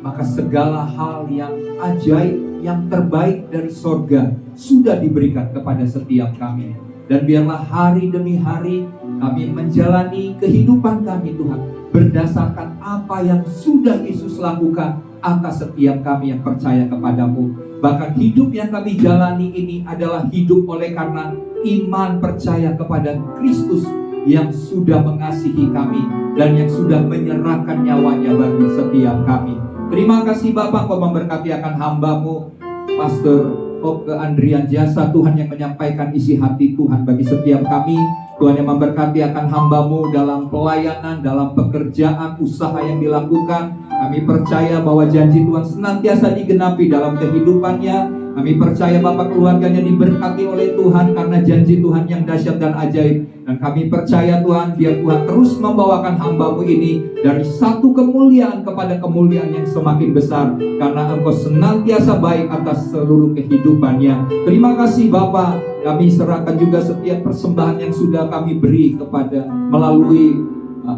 maka segala hal yang ajaib, yang terbaik dari sorga sudah diberikan kepada setiap kami. Dan biarlah hari demi hari kami menjalani kehidupan kami Tuhan, berdasarkan apa yang sudah Yesus lakukan atas setiap kami yang percaya kepadamu. Bahkan hidup yang kami jalani ini adalah hidup oleh karena iman percaya kepada Kristus yang sudah mengasihi kami dan yang sudah menyerahkan nyawanya bagi setiap kami. Terima kasih Bapak, Kau memberkati akan hamba-Mu Pastor Oke Andrian Jasa, Tuhan yang menyampaikan isi hati Tuhan bagi setiap kami. Tuhan yang memberkati akan hamba-Mu dalam pelayanan, dalam pekerjaan, usaha yang dilakukan. Kami percaya bahwa janji Tuhan senantiasa digenapi dalam kehidupannya. Kami percaya Bapak, keluarganya diberkati oleh Tuhan karena janji Tuhan yang dahsyat dan ajaib. Dan kami percaya Tuhan, biar Tuhan terus membawakan hamba-Mu ini dari satu kemuliaan kepada kemuliaan yang semakin besar, karena Engkau senantiasa baik atas seluruh kehidupannya. Terima kasih Bapa. Kami serahkan juga setiap persembahan yang sudah kami beri kepada melalui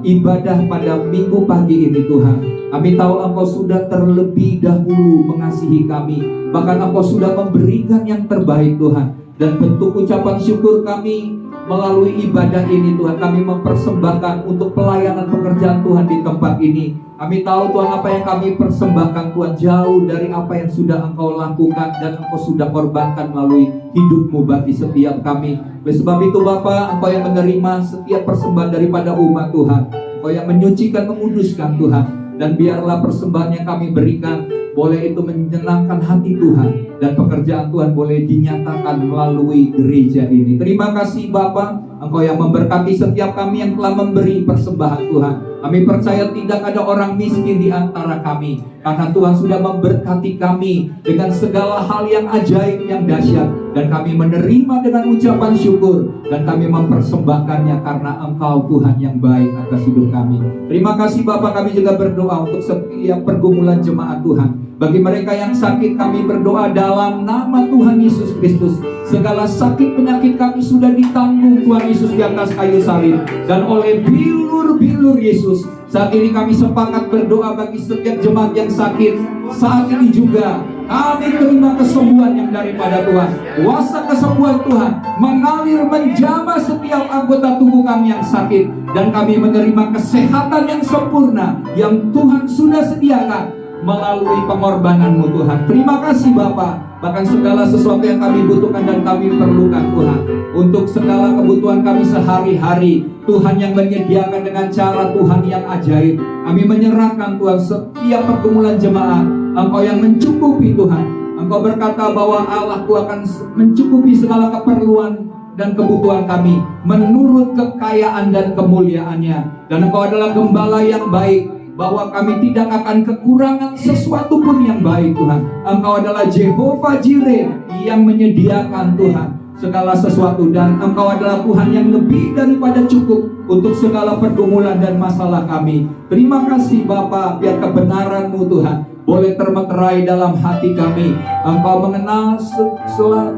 ibadah pada minggu pagi ini Tuhan. Kami tahu Engkau sudah terlebih dahulu mengasihi kami, bahkan Engkau sudah memberikan yang terbaik Tuhan. Dan bentuk ucapan syukur kami melalui ibadah ini Tuhan, kami mempersembahkan untuk pelayanan pekerjaan Tuhan di tempat ini. Kami tahu Tuhan, apa yang kami persembahkan Tuhan jauh dari apa yang sudah Engkau lakukan dan Engkau sudah korbankan melalui hidup-Mu bagi setiap kami. Oleh sebab itu Bapa, Engkau yang menerima setiap persembahan daripada umat Tuhan, Engkau yang menyucikan, menguduskan Tuhan. Dan biarlah persembahan yang kami berikan boleh itu menyenangkan hati Tuhan, dan pekerjaan Tuhan boleh dinyatakan melalui gereja ini. Terima kasih Bapa, Engkau yang memberkati setiap kami yang telah memberi persembahan Tuhan. Kami percaya tidak ada orang miskin di antara kami, karena Tuhan sudah memberkati kami dengan segala hal yang ajaib, yang dahsyat. Dan kami menerima dengan ucapan syukur, dan kami mempersembahkannya karena Engkau Tuhan yang baik atas hidup kami. Terima kasih Bapa. Kami juga berdoa untuk setiap pergumulan jemaat Tuhan. Bagi mereka yang sakit, kami berdoa dalam nama Tuhan Yesus Kristus. Segala sakit penyakit kami sudah ditanggung Tuhan Yesus di atas kayu salib. Dan oleh bilur-bilur Yesus, saat ini kami sepakat berdoa bagi setiap jemaat yang sakit. Saat ini juga kami terima kesembuhan yang daripada Tuhan. Kuasa kesembuhan Tuhan mengalir menjamah setiap anggota tubuh kami yang sakit. Dan kami menerima kesehatan yang sempurna yang Tuhan sudah sediakan melalui pengorbanan-Mu Tuhan. Terima kasih Bapa. Bahkan segala sesuatu yang kami butuhkan dan kami perlukan Tuhan, untuk segala kebutuhan kami sehari-hari, Tuhan yang menyediakan dengan cara Tuhan yang ajaib. Kami menyerahkan Tuhan setiap pergumulan jemaat. Engkau yang mencukupi Tuhan. Engkau berkata bahwa Allahku akan mencukupi segala keperluan dan kebutuhan kami menurut kekayaan dan kemuliaannya. Dan Engkau adalah gembala yang baik, bahwa kami tidak akan kekurangan sesuatu pun yang baik Tuhan. Engkau adalah Jehovah Jireh yang menyediakan Tuhan segala sesuatu, dan Engkau adalah Tuhan yang lebih daripada cukup untuk segala pergumulan dan masalah kami. Terima kasih Bapa, biar kebenaran-Mu Tuhan boleh termeterai dalam hati kami. Engkau mengenal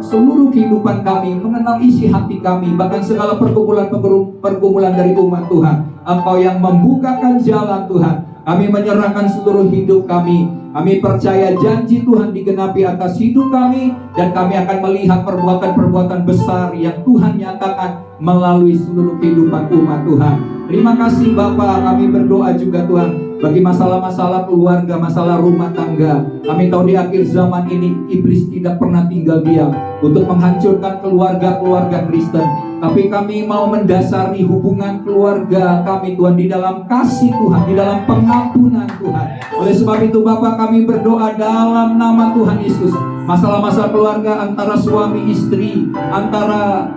seluruh kehidupan kami, mengenal isi hati kami, bahkan segala pergumulan dari umat Tuhan. Engkau yang membukakan jalan Tuhan. Kami menyerahkan seluruh hidup kami. Kami percaya janji Tuhan digenapi atas hidup kami, dan kami akan melihat perbuatan-perbuatan besar yang Tuhan nyatakan melalui seluruh kehidupan umat Tuhan. Terima kasih Bapa. Kami berdoa juga Tuhan, bagi masalah-masalah keluarga, masalah rumah tangga. Kami tahu di akhir zaman ini iblis tidak pernah tinggal diam untuk menghancurkan keluarga-keluarga Kristen. Tapi kami mau mendasari hubungan keluarga kami Tuhan di dalam kasih Tuhan, di dalam pengampunan Tuhan. Oleh sebab itu Bapa, kami berdoa dalam nama Tuhan Yesus, masalah-masalah keluarga antara suami istri, antara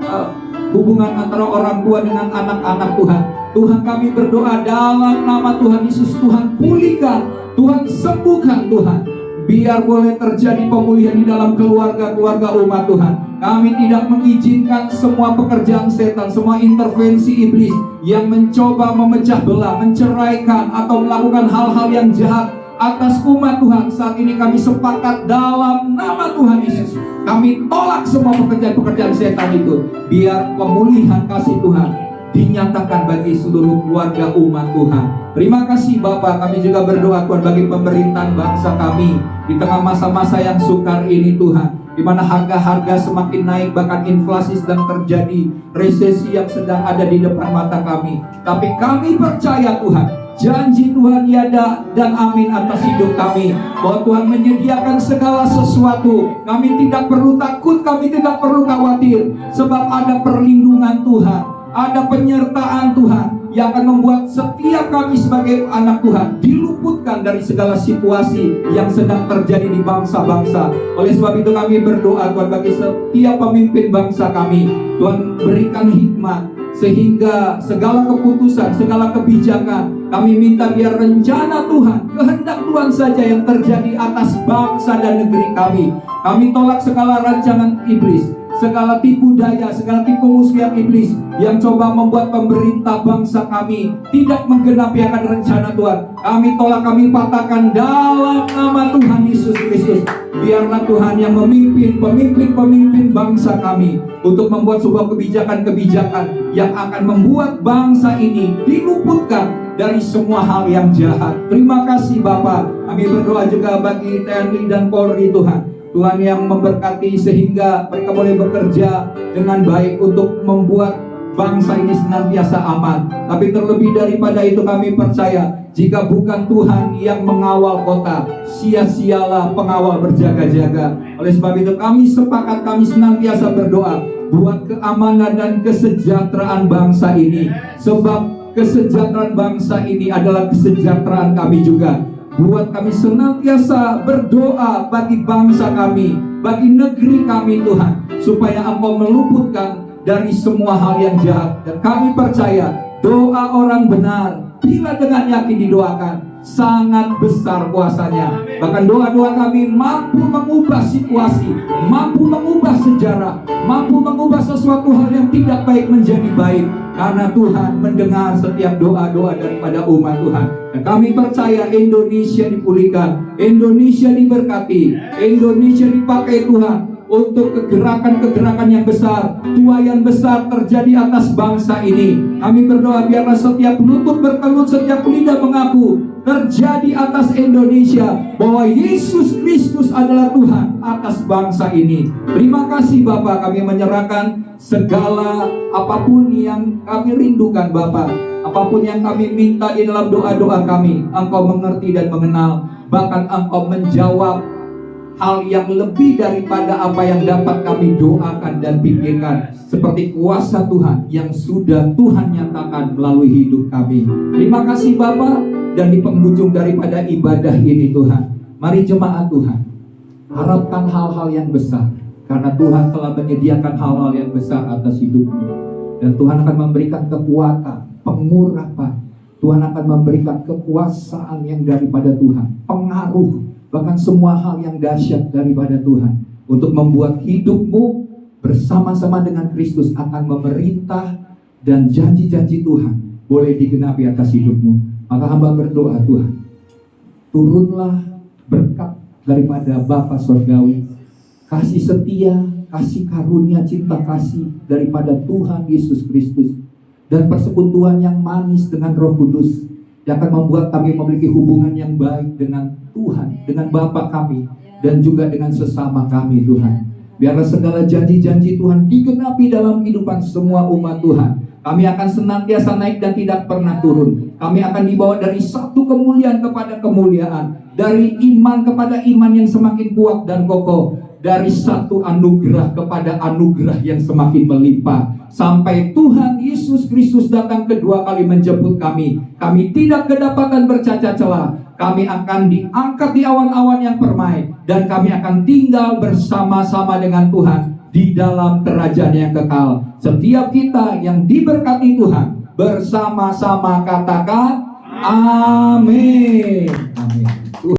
hubungan antara orang tua dengan anak-anak Tuhan. Tuhan, kami berdoa dalam nama Tuhan Yesus, Tuhan pulihkan, Tuhan sembuhkan Tuhan. Biar boleh terjadi pemulihan di dalam keluarga-keluarga umat Tuhan. Kami tidak mengizinkan semua pekerjaan setan, semua intervensi iblis yang mencoba memecah belah, menceraikan atau melakukan hal-hal yang jahat atas umat Tuhan. Saat ini kami sepakat dalam nama Tuhan Yesus, kami tolak semua pekerjaan-pekerjaan setan itu. Biar pemulihan kasih Tuhan dinyatakan bagi seluruh keluarga umat Tuhan. Terima kasih Bapa, kami juga berdoa Tuhan bagi pemerintahan bangsa kami di tengah masa-masa yang sukar ini Tuhan, di mana harga-harga semakin naik, bahkan inflasi sedang terjadi, resesi yang sedang ada di depan mata kami. Tapi kami percaya Tuhan, janji Tuhan ya dan amin atas hidup kami, bahwa Tuhan menyediakan segala sesuatu. Kami tidak perlu takut, kami tidak perlu khawatir, sebab ada perlindungan Tuhan, ada penyertaan Tuhan yang akan membuat setiap kami sebagai anak Tuhan diluputkan dari segala situasi yang sedang terjadi di bangsa-bangsa. Oleh sebab itu kami berdoa Tuhan bagi setiap pemimpin bangsa kami, Tuhan berikan hikmat sehingga segala keputusan, segala kebijakan, kami minta biar rencana Tuhan, kehendak Tuhan saja yang terjadi atas bangsa dan negeri kami. Kami tolak segala rancangan iblis, segala tipu daya, segala tipu muslihat iblis yang coba membuat pemerintah bangsa kami tidak menggenapi akan rencana Tuhan. Kami tolak, kami patahkan dalam nama Tuhan Yesus Kristus. Biarlah Tuhan yang memimpin pemimpin bangsa kami untuk membuat sebuah kebijakan-kebijakan yang akan membuat bangsa ini diluputkan dari semua hal yang jahat. Terima kasih Bapa. Kami berdoa juga bagi TNI dan Polri Tuhan. Tuhan yang memberkati sehingga mereka boleh bekerja dengan baik untuk membuat bangsa ini senantiasa aman. Tapi terlebih daripada itu kami percaya, jika bukan Tuhan yang mengawal kota, sia-sialah pengawal berjaga-jaga. Oleh sebab itu kami sepakat, kami senantiasa berdoa buat keamanan dan kesejahteraan bangsa ini. Sebab kesejahteraan bangsa ini adalah kesejahteraan kami juga. Buat kami senantiasa berdoa bagi bangsa kami, bagi negeri kami Tuhan, supaya Engkau meluputkan dari semua hal yang jahat. Dan kami percaya doa orang benar bila dengan yakin didoakan, sangat besar kuasanya. Bahkan doa-doa kami mampu mengubah situasi, mampu mengubah sejarah, mampu mengubah sesuatu hal yang tidak baik menjadi baik. Karena Tuhan mendengar setiap doa-doa daripada umat Tuhan. Dan kami percaya Indonesia dipulihkan, Indonesia diberkati, Indonesia dipakai Tuhan untuk kegerakan-kegerakan yang besar, tuaian besar terjadi atas bangsa ini. Kami berdoa biarlah setiap lutut bertelut, setiap lidah mengaku terjadi atas Indonesia bahwa Yesus Kristus adalah Tuhan atas bangsa ini. Terima kasih Bapa, kami menyerahkan segala apapun yang kami rindukan Bapa, apapun yang kami minta di dalam doa-doa kami, Engkau mengerti dan mengenal, bahkan Engkau menjawab hal yang lebih daripada apa yang dapat kami doakan dan pikirkan, seperti kuasa Tuhan yang sudah Tuhan nyatakan melalui hidup kami. Terima kasih Bapa. Dan di penghujung daripada ibadah ini Tuhan, mari jemaat Tuhan harapkan hal-hal yang besar, karena Tuhan telah menyediakan hal-hal yang besar atas hidupmu. Dan Tuhan akan memberikan kekuatan, pengurapan. Tuhan akan memberikan kekuasaan yang daripada Tuhan, pengaruh, bahkan semua hal yang dahsyat daripada Tuhan, untuk membuat hidupmu bersama-sama dengan Kristus akan memerintah, dan janji-janji Tuhan boleh digenapi atas hidupmu. Maka hamba berdoa Tuhan, turunlah berkat daripada Bapa Surgawi, kasih setia, kasih karunia, cinta kasih daripada Tuhan Yesus Kristus, dan persekutuan yang manis dengan Roh Kudus yang akan membuat kami memiliki hubungan yang baik dengan Tuhan, dengan Bapa kami, dan juga dengan sesama kami Tuhan. Biarlah segala janji-janji Tuhan digenapi dalam kehidupan semua umat Tuhan. Kami akan senantiasa naik dan tidak pernah turun. Kami akan dibawa dari satu kemuliaan kepada kemuliaan, dari iman kepada iman yang semakin kuat dan kokoh, dari satu anugerah kepada anugerah yang semakin melimpah, sampai Tuhan Yesus Kristus datang kedua kali menjemput kami. Kami tidak kedapatan bercacat celah. Kami akan diangkat di awan-awan yang permai, dan kami akan tinggal bersama-sama dengan Tuhan di dalam kerajaan yang kekal. Setiap kita yang diberkati Tuhan bersama-sama katakan amin. Amin.